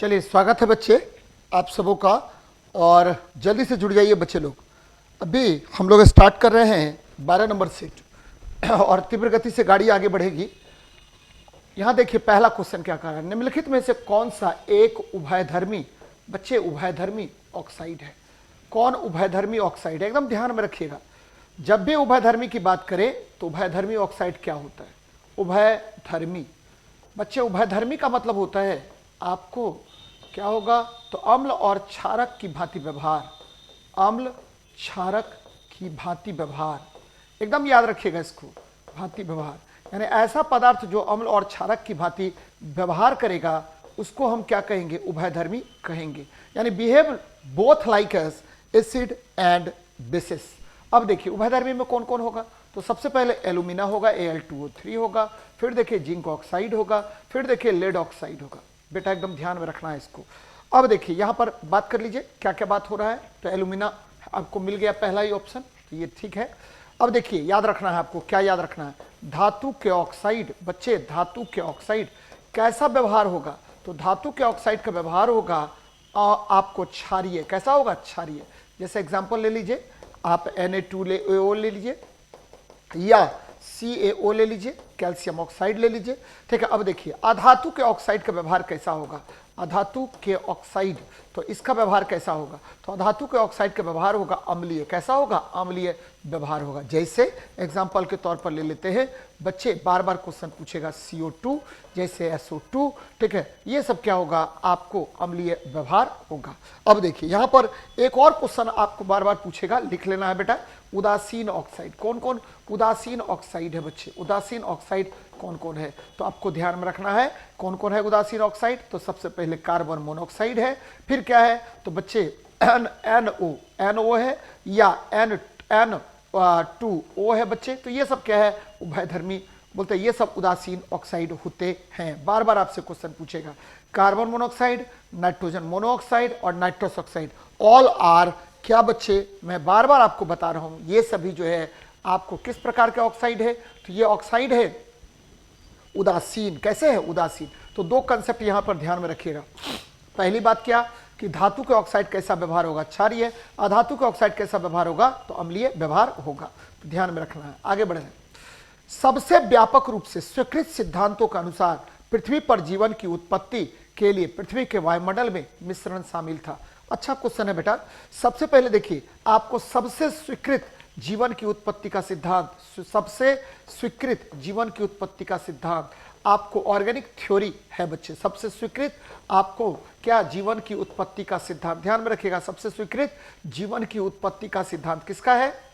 चलिए, स्वागत है बच्चे आप सबों का। और जल्दी से जुड़ जाइए बच्चे लोग। अभी हम लोग स्टार्ट कर रहे हैं 12 नंबर सेट और तीव्र गति से गाड़ी आगे बढ़ेगी। यहाँ देखिए पहला क्वेश्चन क्या कह रहा है, निम्नलिखित में से कौन सा एक उभयधर्मी, बच्चे उभयधर्मी ऑक्साइड है। कौन उभयधर्मी ऑक्साइड है, एकदम ध्यान में रखिएगा। जब भी उभयधर्मी की बात करें तो उभयधर्मी ऑक्साइड क्या होता है। उभयधर्मी बच्चे, उभयधर्मी का मतलब होता है आपको क्या होगा, तो अम्ल और क्षारक की भांति व्यवहार। अम्ल क्षारक की भांति व्यवहार, एकदम याद रखिएगा इसको, भांति व्यवहार यानी ऐसा पदार्थ जो अम्ल और क्षारक की भांति व्यवहार करेगा उसको हम क्या कहेंगे, उभयधर्मी कहेंगे। यानी behave both like S acid and bases. अब देखिए उभयधर्मी में कौन कौन होगा, तो सबसे पहले एल्यूमिना होगा, Al2O3 होगा, फिर देखिए जिंक ऑक्साइड होगा, फिर देखिए लेड ऑक्साइड होगा। बेटा एकदम ध्यान में रखना है इसको। अब देखिए यहां पर बात कर लीजिए क्या क्या बात हो रहा है। तो एल्यूमिना आपको मिल गया पहला ही ऑप्शन, तो ये ठीक है। अब देखिए याद रखना है आपको, क्या याद रखना है, धातु के ऑक्साइड। बच्चे धातु के ऑक्साइड कैसा व्यवहार होगा, तो धातु के ऑक्साइड का व्यवहार होगा आपको क्षारीय। कैसा होगा, क्षारीय। जैसे एग्जांपल ले लीजिए आप Na2O ले लीजिए या CaO ले लीजिए, कैल्शियम ऑक्साइड ले लीजिए, ठीक है। अब देखिए अधातु के ऑक्साइड का व्यवहार कैसा होगा, अधातु के ऑक्साइड, तो इसका व्यवहार कैसा होगा, तो अधातु के ऑक्साइड का व्यवहार होगा अम्लीय। कैसा होगा, अम्लीय व्यवहार होगा। जैसे एग्जांपल के तौर पर ले लेते हैं बच्चे, बार बार क्वेश्चन पूछेगा, CO2 जैसे SO2, ठीक है, ये सब क्या होगा, आपको अम्लीय व्यवहार होगा। अब देखिए यहां पर एक और क्वेश्चन आपको बार बार पूछेगा, लिख लेना है बेटा, उदासीन ऑक्साइड। कौन कौन उदासीन ऑक्साइड है बच्चे, उदासीन ऑक्साइड कौन कौन है, तो आपको ध्यान में रखना है कौन कौन है उदासीन ऑक्साइड। तो सबसे पहले कार्बन मोनोऑक्साइड है, फिर क्या है, तो बच्चे NO है या N2O है बच्चे। तो ये सब क्या है, उभयधर्मी बोलते हैं, ये सब उदासीन ऑक्साइड होते हैं। बार बार आपसे क्वेश्चन पूछेगा, कार्बन मोनोऑक्साइड, नाइट्रोजन मोनोऑक्साइड और नाइट्रस ऑक्साइड, ऑल आर क्या बच्चे, मैं बार बार आपको बता रहा हूं, ये सभी जो है आपको किस प्रकार के ऑक्साइड है, तो ये ऑक्साइड है उदासीन। कैसे है, उदासीन। तो दो कंसेप्ट यहां पर ध्यान में रखिएगा। पहली बात क्या, कि धातु के ऑक्साइड कैसा व्यवहार होगा, क्षारीय, अधातु के ऑक्साइड कैसा व्यवहार होगा, तो अम्लीय व्यवहार होगा। तो ध्यान में रखना है। आगे बढ़े, सबसे व्यापक रूप से स्वीकृत सिद्धांतों के अनुसार पृथ्वी पर जीवन की उत्पत्ति के लिए पृथ्वी के वायुमंडल में मिश्रण शामिल था। अच्छा क्वेश्चन है बेटा। सबसे पहले देखिए आपको सबसे स्वीकृत जीवन की उत्पत्ति का सिद्धांत, सबसे स्वीकृत जीवन की उत्पत्ति का सिद्धांत आपको ऑर्गेनिक थ्योरी है बच्चे। सबसे स्वीकृत आपको क्या, जीवन की उत्पत्ति का सिद्धांत, ध्यान में रखिएगा, सबसे स्वीकृत जीवन की उत्पत्ति का सिद्धांत किसका है,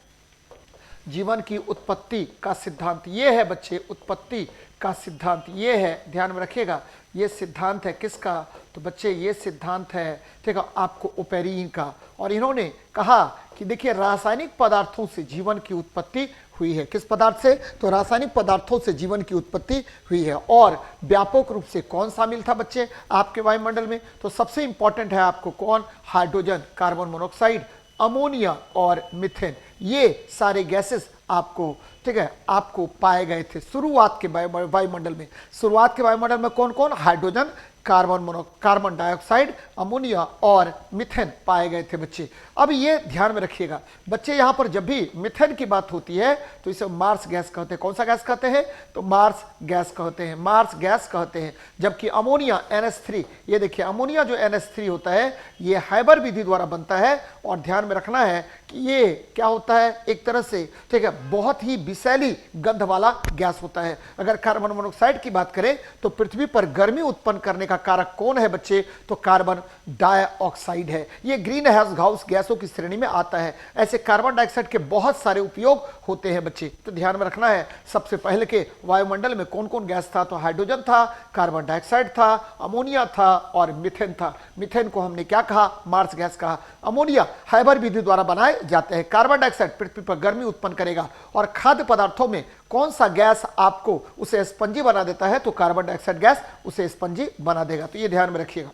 जीवन की उत्पत्ति का सिद्धांत ये है बच्चे, उत्पत्ति का सिद्धांत ये है, ध्यान में रखिएगा। ये सिद्धांत है किसका, तो बच्चे ये सिद्धांत है, ठीक है, आपको ओपेरिन का। और इन्होंने कहा कि देखिए रासायनिक पदार्थों से जीवन की उत्पत्ति हुई है। किस पदार्थ से, तो रासायनिक पदार्थों से जीवन की उत्पत्ति हुई है। और व्यापक रूप से कौन शामिल था बच्चे आपके वायुमंडल में, तो सबसे इंपॉर्टेंट है आपको कौन, हाइड्रोजन, कार्बन मोनोऑक्साइड, अमोनिया और मीथेन, ये सारे गैसेस आपको, ठीक है, आपको पाए गए थे शुरुआत के वायुमंडल में। शुरुआत के वायुमंडल में कौन कौन, हाइड्रोजन, कार्बन डाइऑक्साइड, अमोनिया और मीथेन पाए गए थे बच्चे। अब ये ध्यान में रखिएगा बच्चे, यहां पर जब भी मीथेन की बात होती है तो इसे मार्स गैस कहते हैं। कौन सा गैस कहते हैं, तो मार्स गैस कहते हैं, मार्स गैस कहते हैं। जबकि अमोनिया NH3, ये देखिए अमोनिया जो NH3 होता है ये हाइबर विधि द्वारा बनता है। और ध्यान में रखना है कि ये क्या होता है, एक तरह से, ठीक है, बहुत ही विषैली गंध वाला गैस होता है। अगर कार्बन मोनोऑक्साइड की बात करें तो पृथ्वी पर गर्मी उत्पन्न करने का कारक कौन है बच्चे, तो कार्बन डाइऑक्साइड है। ये ग्रीन हाउस गैसों की श्रेणी में आता है। ऐसे कार्बन डाइऑक्साइड के बहुत सारे उपयोग होते हैं बच्चे, तो ध्यान में रखना है। सबसे पहले के वायुमंडल में कौन कौन गैस था, तो हाइड्रोजन था, कार्बन डाइऑक्साइड था, अमोनिया था और मीथेन था। मीथेन को हमने क्या कहा, मार्स गैस कहा। अमोनिया हाइबर विधि द्वारा बनाए जाते हैं। कार्बन डाइऑक्साइड पृथ्वी पर गर्मी उत्पन्न करेगा। और खाद्य पदार्थों में कौन सा गैस आपको उसे स्पंजी बना देता है, तो कार्बन डाइऑक्साइड गैस उसे स्पंजी बना देगा। तो ये ध्यान में रखिएगा।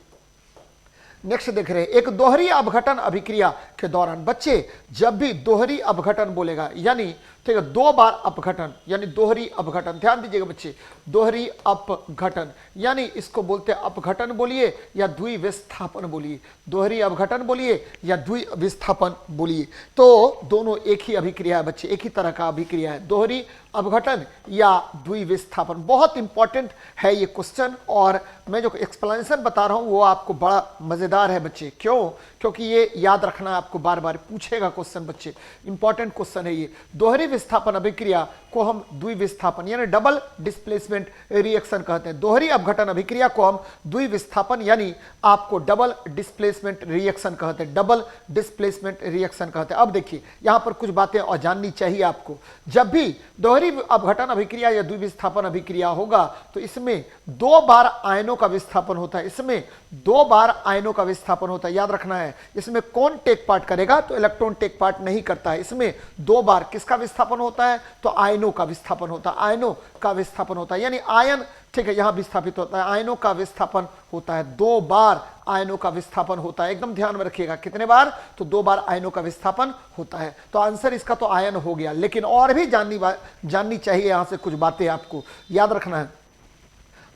नेक्स्ट देख रहे हैं, एक दोहरी अपघटन अभिक्रिया के दौरान, बच्चे जब भी दोहरी अपघटन बोलेगा यानी ठीक है, 2 बार अपघटन यानी दोहरी अपघटन। ध्यान दीजिएगा बच्चे, दोहरी अपघटन यानी इसको बोलते हैं अपघटन बोलिए या द्विविस्थापन बोलिए, दोहरी अपघटन बोलिए या द्विविस्थापन बोलिए, तो दोनों एक ही अभिक्रिया है बच्चे, एक ही तरह का अभिक्रिया है, दोहरी अपघटन या द्विविस्थापन। बहुत इंपॉर्टेंट है ये क्वेश्चन, और मैं जो एक्सप्लेनेशन बता रहा हूं वो आपको बड़ा मजेदार है बच्चे। क्यों? क्योंकि ये याद रखना आपको बार बार पूछेगा क्वेश्चन बच्चे, इंपॉर्टेंट क्वेश्चन है ये। दोहरी विस्थापन अभिक्रिया को हम द्विविस्थापन यानी डबल डिस्प्लेसमेंट रिएक्शन कहते हैं। दोहरी अपघटन अभिक्रिया को हम द्विविस्थापन यानी आपको डबल डिस्प्लेसमेंट रिएक्शन कहते हैं, डबल डिस्प्लेसमेंट रिएक्शन कहते हैं। अब देखिए यहां पर कुछ बातें और जाननी चाहिए आपको। जब भी दोहरी अपघटन अभिक्रिया या द्विविस्थापन अभिक्रिया होगा तो इसमें 2 बार आयनों का विस्थापन होता है, इसमें 2 बार आयनों का विस्थापन होता है, याद रखना है। इसमें कौन टेक पार्ट करेगा? तो इलेक्ट्रॉन टेक पार्ट नहीं करता है। इसमें 2 बार किसका विस्थापन होता है? तो आयनों का विस्थापन होता है, आयनों का विस्थापन होता है, यानी आयन, ठीक है, यहां विस्थापित होता है, आयनों का विस्थापन होता है। 2 बार आयनों का विस्थापन होता है, एकदम ध्यान में रखिएगा, कितने बार? तो 2 बार आयनों का विस्थापन होता है। तो आंसर इसका तो आयन हो गया, लेकिन और भी जाननी चाहिए यहां से कुछ बातें आपको याद रखना है।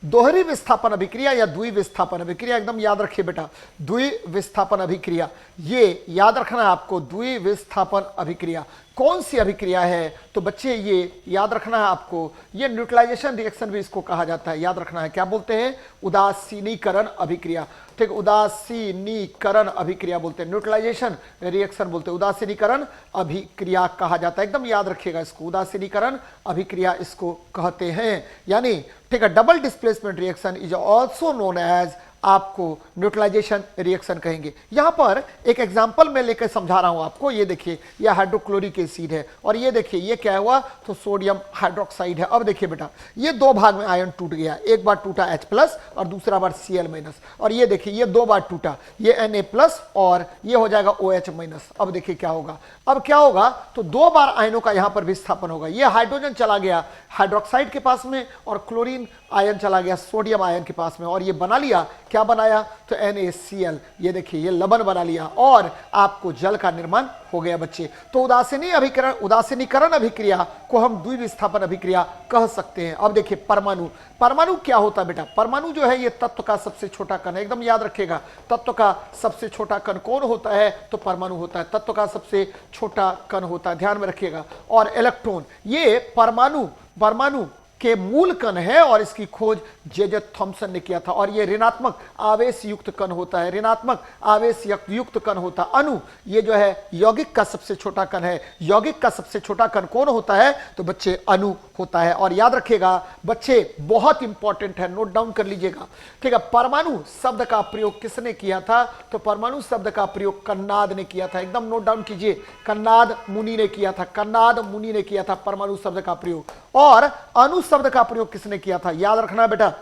दोहरी विस्थापन अभिक्रिया या द्विविस्थापन अभिक्रिया, एकदम याद रखिए बेटा, द्विविस्थापन अभिक्रिया, ये याद रखना है आपको। द्विविस्थापन अभिक्रिया कौन सी अभिक्रिया है? तो बच्चे ये याद रखना है आपको, ये न्यूट्रलाइजेशन रिएक्शन भी इसको कहा जाता है, याद रखना है। क्या बोलते हैं? उदासीनीकरण अभिक्रिया, ठीक, उदासीनीकरण अभिक्रिया बोलते हैं, न्यूट्रलाइजेशन रिएक्शन बोलते हैं, उदासीनीकरण अभिक्रिया कहा जाता है, एकदम याद रखिएगा इसको, उदासीनीकरण अभिक्रिया इसको कहते हैं। यानी ठीक है, double displacement reaction is also known as आपको न्यूट्रलाइजेशन रिएक्शन कहेंगे। यहां पर एक एग्जांपल मैं लेकर समझा रहा हूं आपको। ये देखिए, यह हाइड्रोक्लोरिक एसिड है, और ये देखिए ये क्या हुआ? तो सोडियम हाइड्रोक्साइड है। अब देखिए बेटा, ये 2 भाग में आयन टूट गया, एक बार टूटा H+ और दूसरा बार Cl-, और ये देखिए ये 2 बार टूटा, ये Na+ और ये हो जाएगा OH-। अब देखिए क्या होगा? अब क्या होगा? तो 2 बार आयनों का यहां पर विस्थापन होगा। ये हाइड्रोजन चला गया हाइड्रोक्साइड के पास में, और क्लोरीन आयन चला गया सोडियम आयन के पास में, और ये बना लिया, क्या बनाया? तो NaCl, ये देखिए ये लवण बना लिया, और आपको जल का निर्माण हो गया बच्चे। तो उदासीनीकरण अभिक्रिया को हम द्विविस्थापन अभिक्रिया कह सकते हैं। अब देखिए परमाणु, परमाणु क्या होता है बेटा? परमाणु जो है ये तत्व का सबसे छोटा कण है, एकदम याद रखिएगा। तत्व का सबसे छोटा कण कौन होता है? तो परमाणु होता है, तत्व का सबसे छोटा कण होता है, ध्यान में रखिएगा। और इलेक्ट्रॉन, ये परमाणु के मूल कण है, और इसकी खोज जे थॉमसन ने किया था, और ये ऋणात्मक आवेश युक्त कण होता है, ऋणात्मक आवेश युक्त कण होता है। अणु, ये जो है यौगिक का सबसे छोटा कण है। यौगिक का सबसे छोटा कण कौन होता है? तो बच्चे अणु होता है। और याद रखिएगा बच्चे, बहुत इंपॉर्टेंट है, नोट डाउन कर लीजिएगा, ठीक है। परमाणु शब्द का प्रयोग किसने किया था? तो परमाणु शब्द का प्रयोग कन्नाद ने किया था, एकदम नोट डाउन कीजिए, कन्नाद मुनि ने किया था, कन्नाद मुनि ने किया था परमाणु शब्द का प्रयोग। और अणु शब्द का प्रयोग किसने किया था? याद रखना बेटा,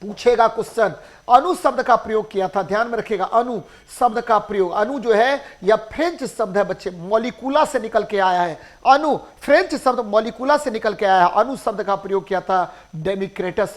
पूछेगा क्वेश्चन, अणु शब्द का प्रयोग किया था, ध्यान में रखिएगा। अणु शब्द का प्रयोग, अणु जो है यह फ्रेंच शब्द है बच्चे, मॉलिक्यूला से निकल के आया है। अणु फ्रेंच शब्द मॉलिक्यूला से निकल के आया है। अणु शब्द का प्रयोग किया था डेमिक्रेटस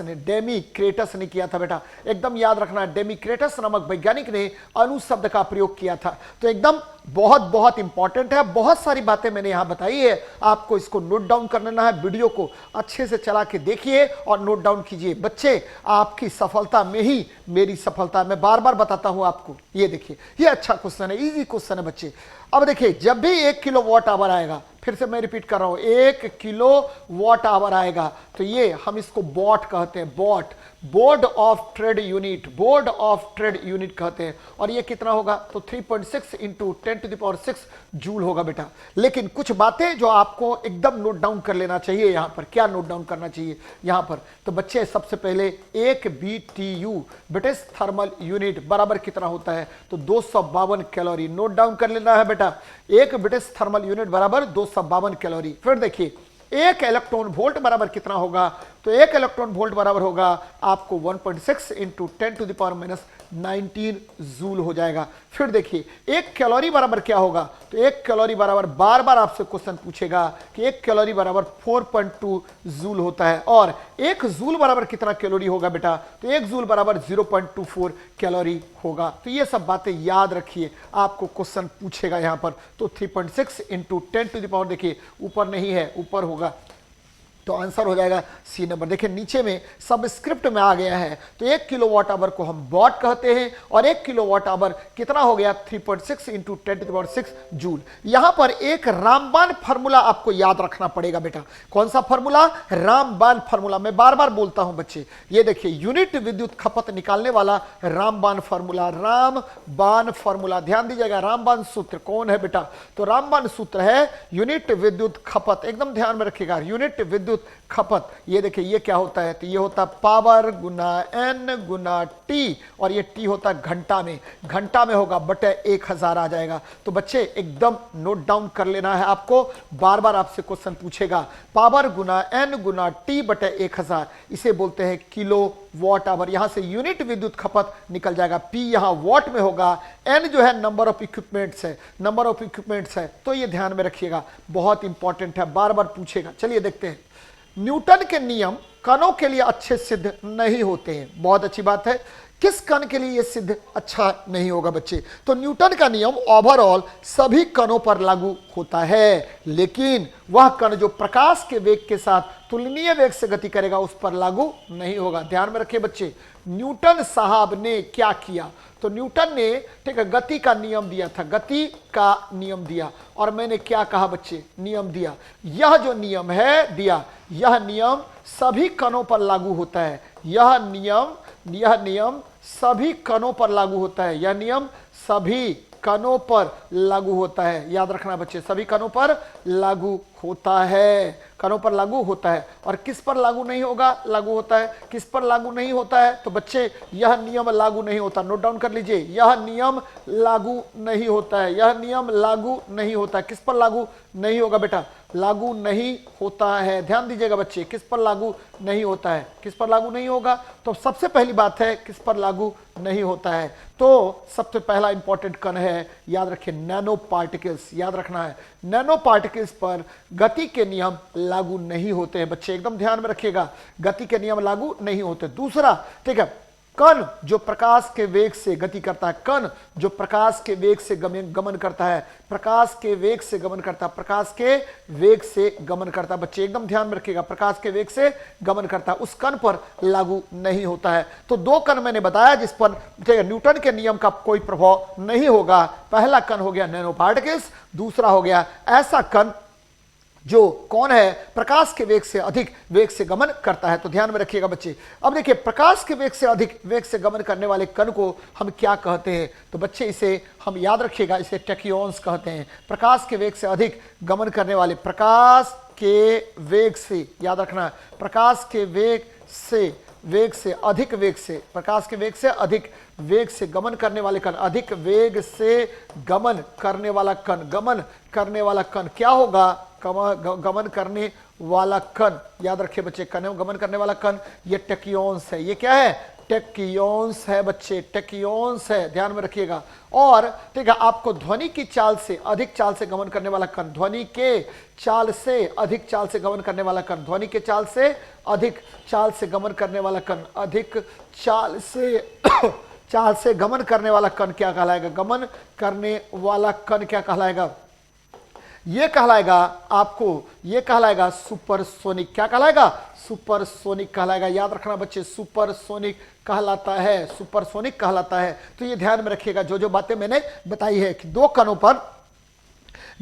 ने किया था बेटा, एकदम याद रखना, डेमिक्रेटस नामक वैज्ञानिक ने अणु शब्द का प्रयोग किया था। तो एकदम बहुत इंपॉर्टेंट है, बहुत सारी बातें मैंने यहां बताई है, आपको इसको नोट डाउन कर लेना है। वीडियो को अच्छे से चला के देखिए और नोट डाउन कीजिए बच्चे, आपकी सफलता में ही मेरी सफलता। मैं बार बार बताता हूं आपको। ये देखिए, ये अच्छा क्वेश्चन है, इजी क्वेश्चन है बच्चे। अब देखिए, जब भी 1 किलोवाट आवर आएगा, फिर से मैं रिपीट कर रहा हूं, 1 किलोवाट आवर आएगा, तो ये हम इसको वॉट कहते हैं, what, board of trade unit, board of trade unit कहते हैं। और ये कितना होगा? तो 3.6 इंटू 10⁶ जूल होगा बेटा। लेकिन कुछ बातें जो आपको एकदम नोट डाउन कर लेना चाहिए यहां पर। क्या नोट डाउन करना चाहिए यहां पर? तो बच्चे सबसे पहले 1 BTU ब्रिटिश थर्मल यूनिट बराबर कितना होता है? तो 252 कैलोरी। नोट डाउन कर लेना है बेटा, 1 ब्रिटिश थर्मल यूनिट बराबर 252 कैलोरी। फिर देखिए, 1 इलेक्ट्रॉन वोल्ट बराबर कितना होगा? तो 1 इलेक्ट्रॉन वोल्ट बराबर होगा आपको 1.6 इंटू 10⁻⁹ जूल हो जाएगा। फिर देखिए 1 कैलोरी बराबर क्या होगा, तो 1 कैलोरी बराबर बार बार आपसे क्वेश्चन पूछेगा कि 1 कैलोरी बराबर 4.2 जूल होता है। और 1 जूल बराबर कितना कैलोरी होगा बेटा, तो 1 जूल बराबर 0.24 कैलोरी होगा। तो ये सब बातें याद रखिए, आपको क्वेश्चन पूछेगा यहां पर। तो 3.6 इंटू 10⁻, देखिए ऊपर नहीं है, ऊपर होगा, तो आंसर हो जाएगा सी नंबर। देखिए नीचे में सबस्क्रिप्ट में आ गया है, तो 1 किलोवाट आवर को हम वॉट कहते हैं, और 1 किलोवाट आवर कितना हो गया 3.6 इंटू 10⁻⁶ जूल। यहां पर एक रामबान फार्मूला आपको याद रखना पड़ेगा बेटा। कौन सा फार्मूला, रामबान फार्मूला। मैं बार बार बोलता हूं बच्चे, ये देखिए यूनिट विद्युत खपत निकालने वाला रामबान फार्मूला, रामबान फार्मूला, ध्यान दीजिएगा। रामबान सूत्र कौन है बेटा, तो रामबान सूत्र है यूनिट विद्युत खपत, एकदम ध्यान में रखिएगा, यूनिट विद्युत खपत। ये देखिए ये क्या होता है, तो ये होता पावर गुना एन गुना टी, और ये टी होता घंटा में, घंटा में होगा बटे 1000 आ जाएगा। तो बच्चे एकदम नोट डाउन कर लेना है आपको, बार बार आपसे क्वेश्चन पूछेगा। पावर गुना एन गुना टी बटे 1000, इसे बोलते हैं किलो वॉट आवर। यहां से यूनिट विद्युत खपत निकल जाएगा, पी यहां वॉट में होगा, एन जो है नंबर ऑफ इक्विपमेंट्स है, नंबर ऑफ इक्विपमेंट्स है। तो ये ध्यान में रखिएगा, बहुत इंपॉर्टेंट है, बार बार पूछेगा। चलिए देखते हैं, न्यूटन के नियम कणों के लिए अच्छे सिद्ध नहीं होते हैं। बहुत अच्छी बात है, किस कण के लिए यह सिद्ध अच्छा नहीं होगा बच्चे, तो न्यूटन का नियम ओवरऑल सभी कणों पर लागू होता है, लेकिन वह कण जो प्रकाश के वेग के साथ तुलनीय वेग से गति करेगा उस पर लागू नहीं होगा। ध्यान में रखिए बच्चे, न्यूटन साहब ने क्या किया, तो न्यूटन ने ठीक है गति का नियम दिया था, गति का नियम दिया, और मैंने क्या कहा बच्चे, नियम दिया। यह जो नियम है दिया, यह नियम सभी कणों पर लागू होता है, यह नियम सभी कणों पर लागू होता है, यह नियम सभी कणों पर लागू होता है। याद रखना बच्चे, सभी कणों पर लागू होता है, कणों पर लागू होता है। और किस पर लागू नहीं होगा, लागू होता है, किस पर लागू नहीं होता है, तो बच्चे यह नियम लागू नहीं होता। नोट डाउन कर लीजिए, यह नियम लागू नहीं होता है, यह नियम लागू नहीं होता है। किस पर लागू नहीं होगा बेटा, लागू नहीं होता है। ध्यान दीजिएगा बच्चे, किस पर लागू नहीं होता है, किस पर लागू नहीं होगा, तो सबसे पहली बात है किस पर लागू नहीं होता है, तो सबसे पहला इंपॉर्टेंट कण है, याद रखिए नैनो पार्टिकल्स, याद रखना है, नैनो पार्टिकल्स पर गति के नियम लागू नहीं होते हैं बच्चे, एकदम ध्यान में रखिएगा, गति के नियम लागू नहीं होते। दूसरा ठीक है, कण जो प्रकाश के वेग से गति करता है, कण जो प्रकाश के वेग से गमन करता है, प्रकाश के वेग से गमन करता है, प्रकाश के वेग से गमन करता है बच्चे, एकदम ध्यान में रखिएगा, प्रकाश के वेग से गमन करता है, उस कण पर लागू नहीं होता है। तो दो कण मैंने बताया जिस पर न्यूटन के नियम का कोई प्रभाव नहीं होगा। पहला कण हो गया नैनो पार्टिकल्स, दूसरा हो गया ऐसा कण जो कौन है, प्रकाश के वेग से अधिक वेग से गमन करता है। तो ध्यान में रखिएगा बच्चे। अब देखिए, प्रकाश के वेग से अधिक वेग से गमन करने वाले कण को हम क्या कहते हैं, तो बच्चे इसे हम याद रखिएगा, इसे टैक्योन्स कहते हैं। प्रकाश के वेग से अधिक गमन करने वाले, प्रकाश के वेग से, याद रखना, प्रकाश के वेग से अधिक वेग से, प्रकाश के वेग से अधिक वेग से गमन करने वाले कण, अधिक वेग से गमन करने वाला कण, गमन करने वाला कण क्या होगा, गमन करने वाला कण, याद रखिए बच्चे, गमन करने वाला कण ये टैक्योन्स है। ये क्या है, टैक्योन्स है बच्चे, टैक्योन्स है, ध्यान में रखिएगा। और ठीक है, आपको ध्वनि की चाल से अधिक चाल से गमन करने वाला कण, ध्वनि के चाल से अधिक चाल से गमन करने वाला कण, ध्वनि के चाल से अधिक चाल से गमन करने वाला कण, अधिक चाल से गमन करने वाला कण क्या कहलाएगा, गमन करने वाला कण क्या कहलाएगा, ये कहलाएगा आपको, ये कहलाएगा सुपरसोनिक। क्या कहलाएगा, सुपरसोनिक कहलाएगा। याद रखना बच्चे, सुपरसोनिक कहलाता है, सुपरसोनिक कहलाता है। तो ये ध्यान में रखिएगा, जो जो बातें मैंने बताई है कि दो कणों पर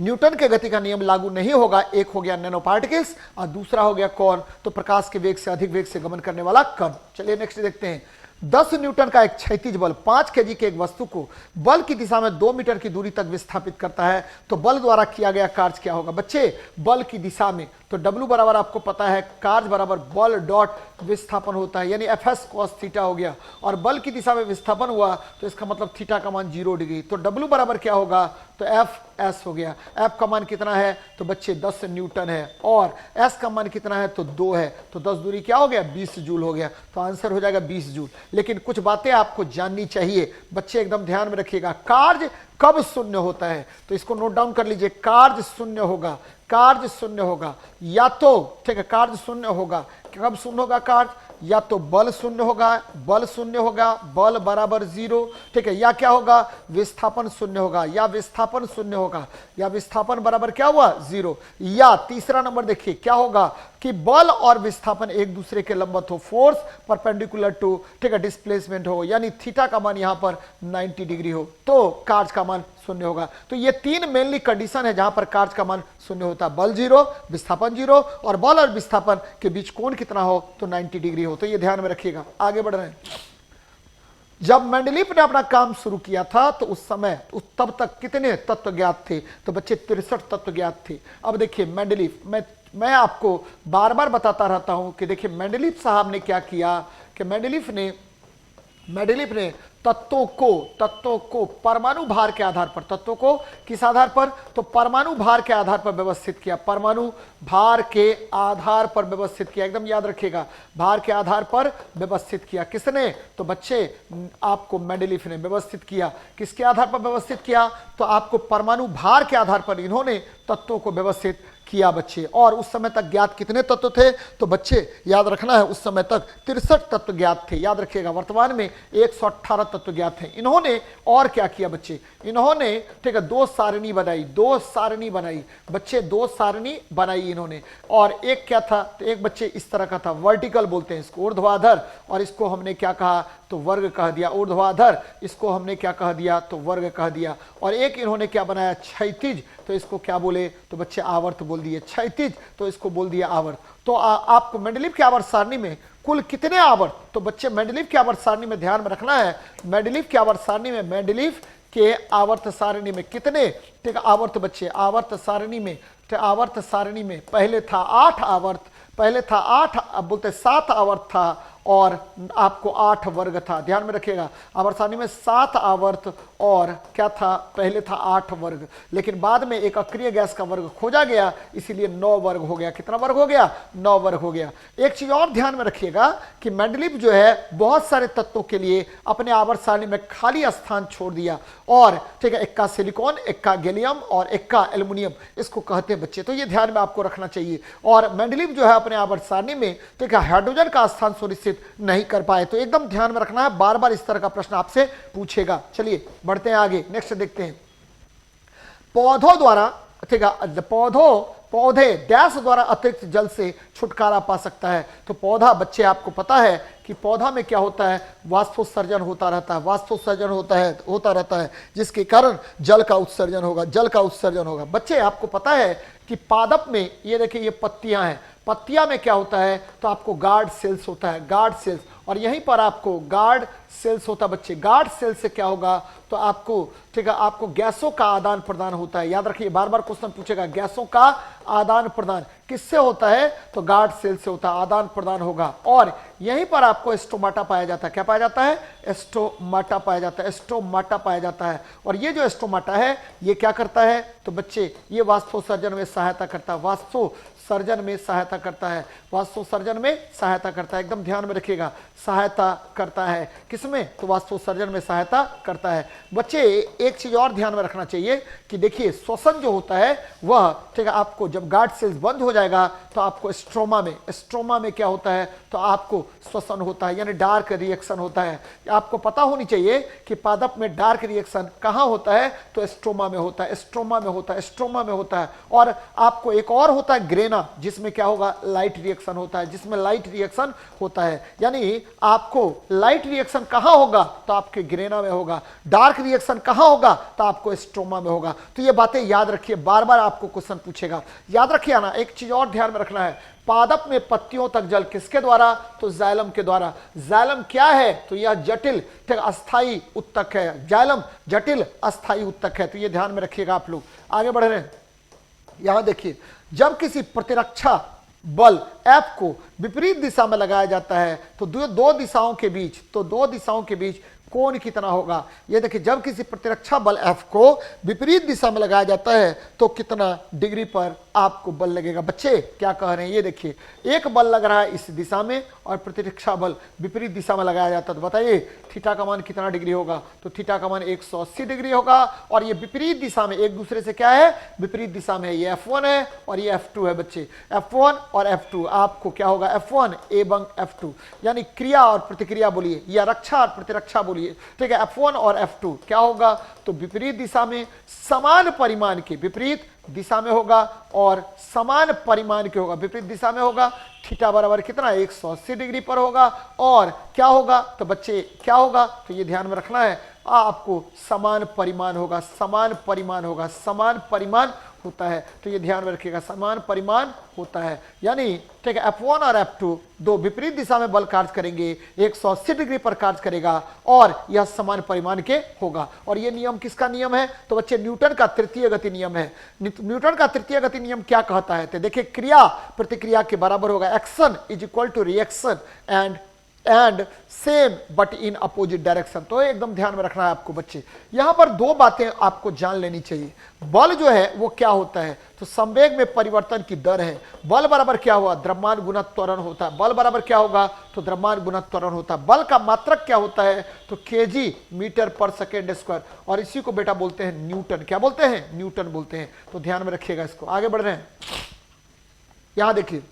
न्यूटन के गति का नियम लागू नहीं होगा। एक हो गया नैनो पार्टिकल्स और दूसरा हो गया कौन, तो प्रकाश के वेग से अधिक वेग से गमन करने वाला कण। चलिए नेक्स्ट देखते हैं। 10 न्यूटन का एक क्षैतिज बल 5 केजी के एक वस्तु को बल की दिशा में 2 मीटर की दूरी तक विस्थापित करता है, तो बल द्वारा किया गया कार्य क्या होगा बच्चे, बल की दिशा में तो W बराबर आपको पता है कार्य बराबर बल डॉट विस्थापन होता है, यानी Fs cos थीटा हो गया, और बल की दिशा में विस्थापन हुआ तो इसका मतलब थीटा का मान 0 डिग्री। तो W बराबर क्या होगा, तो Fs हो गया। F का मान कितना है, तो बच्चे 10 न्यूटन है, और S का मान कितना है, तो 2 है, तो 10 दूरी क्या हो गया, 20 जूल हो गया। तो आंसर हो जाएगा 20 जूल। लेकिन कुछ बातें आपको जाननी चाहिए बच्चे, एकदम ध्यान में रखिएगा। कार्य कब शून्य होता है, तो इसको नोट डाउन कर लीजिए। कार्य शून्य होगा, कार्य शून्य होगा, या तो ठीक है कार्य शून्य होगा, कब शून्य होगा कार्य, या तो बल शून्य होगा, बल शून्य होगा, बल बराबर 0, ठीक है, या क्या होगा, विस्थापन शून्य होगा, या विस्थापन शून्य होगा, या विस्थापन बराबर क्या हुआ 0, या तीसरा नंबर देखिए क्या होगा कि बल और विस्थापन एक दूसरे के लंबवत हो, फोर्स परपेंडिकुलर टू ठीक है डिस्प्लेसमेंट हो, यानी थीटा का मान यहां पर 90 डिग्री हो, तो कार्य का मान शून्य होगा। तो ये तीन मेनली कंडीशन है जहां पर कार्य का मान शून्य होता है, बल 0, विस्थापन 0, और बल और विस्थापन के बीच कोण कितना हो, तो 90 डिग्री हो। तो ये ध्यान में रखिएगा। आगे बढ़ रहे हैं। जब मेंडलीफ ने अपना काम शुरू किया था तो उस समय तब तक कितने तत्व ज्ञात थे, तो बच्चे 63 तत्व ज्ञात थे। अब देखिए मेंडलीफ, मैं आपको बार बार बताता रहता हूं कि देखिए मेंडलीफ साहब ने क्या किया कि मेंडलीफ ने तत्वों को परमाणु भार के आधार पर, तत्वों को किस आधार पर, तो परमाणु भार के आधार पर व्यवस्थित किया, परमाणु भार के आधार पर व्यवस्थित किया। एकदम याद रखिएगा, भार के आधार पर व्यवस्थित किया। किसने, तो बच्चे आपको मेंडलीफ ने व्यवस्थित किया। किसके आधार पर व्यवस्थित किया, तो आपको परमाणु भार के आधार पर इन्होंने तत्वों को व्यवस्थित किया बच्चे। और उस समय तक ज्ञात कितने तत्व थे, तो बच्चे याद रखना है उस समय तक 63 तत्व ज्ञात थे। याद रखिएगा, वर्तमान में 118 तत्व ज्ञात हैं। इन्होंने और क्या किया बच्चे, इन्होंने ठीक है दो सारणी बनाई बच्चे, दो सारणी बनाई इन्होंने। और एक क्या था, तो एक बच्चे इस तरह का था, वर्टिकल बोलते हैं इसको, ऊर्ध्वाधर, और इसको हमने क्या कहा, तो वर्ग कह दिया। ऊर्ध्वाधर इसको हमने क्या कह दिया, तो वर्ग कह दिया। और एक इन्होंने क्या बनाया, क्षैतिज, तो इसको क्या बोले, तो बच्चे आवर्त बोल दिए। क्षैतिज तो इसको बोल दिया आवर्त। तो आपको मेंडलीफ के आवर्त सारणी में कुल कितने आवर्त, तो बच्चे मेंडलीफ के आवर्त सारणी में ध्यान में रखना है, मेंडलीफ के आवर्त सारणी में, मेंडलीफ के आवर्त सारणी में कितने ठीक आवर्त बच्चे, आवर्त सारणी में पहले था 8 आवर्त, पहले था 8, अब बोलते 7 आवर्त था, और आपको 8 वर्ग था। ध्यान में रखिएगा, आवर्त सारणी में 7 आवर्त और क्या था, पहले था 8 वर्ग, लेकिन बाद में एक अक्रिय गैस का वर्ग खोजा गया, इसीलिए 9 वर्ग हो गया। कितना वर्ग हो गया, 9 वर्ग हो गया। एक चीज और ध्यान में रखिएगा कि मेंडलीफ जो है बहुत सारे तत्वों के लिए अपने आवर्त सारणी में खाली स्थान छोड़ दिया, और ठीक है, इक्का सिलिकॉन, इक्का गैलियम और इक्का एल्युमिनियम, इसको कहते हैं बच्चे। तो ये ध्यान में आपको रखना चाहिए। और मेंडलीफ जो है अपने आवर्त सारणी में ठीक है हाइड्रोजन का स्थान सुनिश्चित नहीं कर पाए। तो एकदम ध्यान में रखना है, बार बार इस तरह का प्रश्न आपसे पूछेगा। चलिए बढ़ते हैं आगे, नेक्स्ट देखते हैं। पौधों द्वारा ठीक है, पौधे डैश द्वारा अतिरिक्त जल से छुटकारा पा सकता है। तो पौधा बच्चे आपको पता है कि पौधा में क्या होता है, वाष्पोत्सर्जन होता रहता है, जिसके कारण जल का उत्सर्जन होगा। बच्चे आपको पता है कि पादप में ये देखिए ये पत्तियां हैं, पत्तियां में क्या होता है, तो आपको गार्ड सेल्स होता है, गार्ड सेल्स, और यहीं पर आपको गार्ड सेल्स होता है बच्चे। गार्ड सेल से क्या होगा, तो आपको ठीक है आपको गैसों का आदान प्रदान होता है। याद रखिए, बार बार क्वेश्चन पूछेगा, गैसों का आदान प्रदान किससे होता है, तो गार्ड सेल से होता है, आदान प्रदान होगा। और यहीं पर आपको स्टोमाटा पाया जाता है। क्या पाया जाता है, स्टोमाटा पाया जाता है। और ये जो स्टोमाटा है ये क्या करता है, तो बच्चे ये वाष्पोत्सर्जन में सहायता करता है, वाष्पोत्सर्जन में सहायता करता है। एकदम ध्यान में रखिएगा, सहायता करता है किसमें, तो वाष्पोत्सर्जन में सहायता करता है। बच्चे एक चीज और ध्यान में रखना चाहिए कि देखिए श्वसन जो होता है वह ठीक है आपको जब गार्ड सेल्स बंद हो जाएगा तो आपको स्ट्रोमा में क्या होता है, तो आपको श्वसन होता है, यानी डार्क रिएक्शन होता है। आपको पता होनी चाहिए कि पादप में डार्क रिएक्शन कहां होता है, तो स्ट्रोमा में होता है। और आपको एक और होता है ग्रेना, जिसमें क्या होगा, लाइट रिएक्शन होता है, यानी आपको लाइट रिएक्शन कहां होगा, तो आपके ग्रेना में होगा। डार्क रिएक्शन कहां होगा, तो आपको स्ट्रोमा में होगा। तो ये बातें याद रखिए, बार बार आपको क्वेश्चन पूछेगा, याद रखिए ना। एक चीज और ध्यान में रखना है, पादप में पत्तियों तक जल किसके द्वारा, तो जाइलम के द्वारा। जाइलम क्या है, तो यह जटिल अस्थाई उत्तक है, जाइलम जटिल अस्थाई उत्तक है। तो ये ध्यान में रखिएगा आप लोग। आगे बढ़ रहे हैं, यहां देखिए जब किसी प्रतिरक्षा बल F को विपरीत दिशा में लगाया जाता है तो दो दिशाओं के बीच कोण कितना होगा। ये देखिए, जब किसी प्रतिरक्षा बल F को विपरीत दिशा में लगाया जाता है तो कितना डिग्री पर आपको बल लगेगा। बच्चे क्या कह रहे हैं, ये देखिए, एक बल लग रहा है इस दिशा में और प्रतिरक्षा बल विपरीत दिशा में लगाया जाता है, तो बताइए थीटा का मान कितना डिग्री होगा। तो थीटा का मान 180 डिग्री होगा। और ये विपरीत दिशा में एक दूसरे से क्या है, विपरीत दिशा में है। ये F1 है और ये F2 है बच्चे। F1 और F2 आपको क्या होगा, F1 एवं F2 यानी क्रिया और प्रतिक्रिया बोलिए या रक्षा और प्रतिरक्षा बोलिए, ठीक है। F1 और F2 क्या होगा, तो विपरीत दिशा में समान परिमाण के, विपरीत दिशा में होगा और समान परिमाण के होगा, विपरीत दिशा में होगा। थीटा बराबर कितना, 180 डिग्री पर होगा। और क्या होगा, तो बच्चे क्या होगा, तो ये ध्यान में रखना है आपको, समान परिमाण होगा, समान परिमाण होगा, समान परिमाण होता है। तो ये ध्यान में रखिएगा, समान परिमाण होता है। यानी ठीक है, F1 और F2 दो विपरीत दिशा में बल कार्य करेंगे, 180 डिग्री पर कार्य करेगा और यह समान परिमाण के होगा। और ये नियम किसका नियम है, तो बच्चे न्यूटन का तृतीय गति नियम है। न्यूटन का तृतीय गति नियम क्या कहता है, तो देखिए, क्रिया प्रतिक्रिया के बराबर होगा, action is equal to reaction and same but in opposite direction. तो एकदम ध्यान में रखना है आपको बच्चे। यहां पर दो बातें आपको जान लेनी चाहिए। बल जो है वो क्या होता है, तो संवेग में परिवर्तन की दर है। बल बराबर क्या हुआ, द्रव्यमान गुना त्वरण होता है। बल बराबर क्या होगा, तो द्रव्यमान गुना त्वरण होता है। बल का मात्रक क्या होता है, तो केजी मीटर पर सेकेंड स्क्वायर। और इसी को बेटा बोलते हैं न्यूटन। क्या बोलते हैं, न्यूटन बोलते हैं। तो ध्यान में रखिएगा इसको। आगे बढ़ रहे हैं, यहां देखिए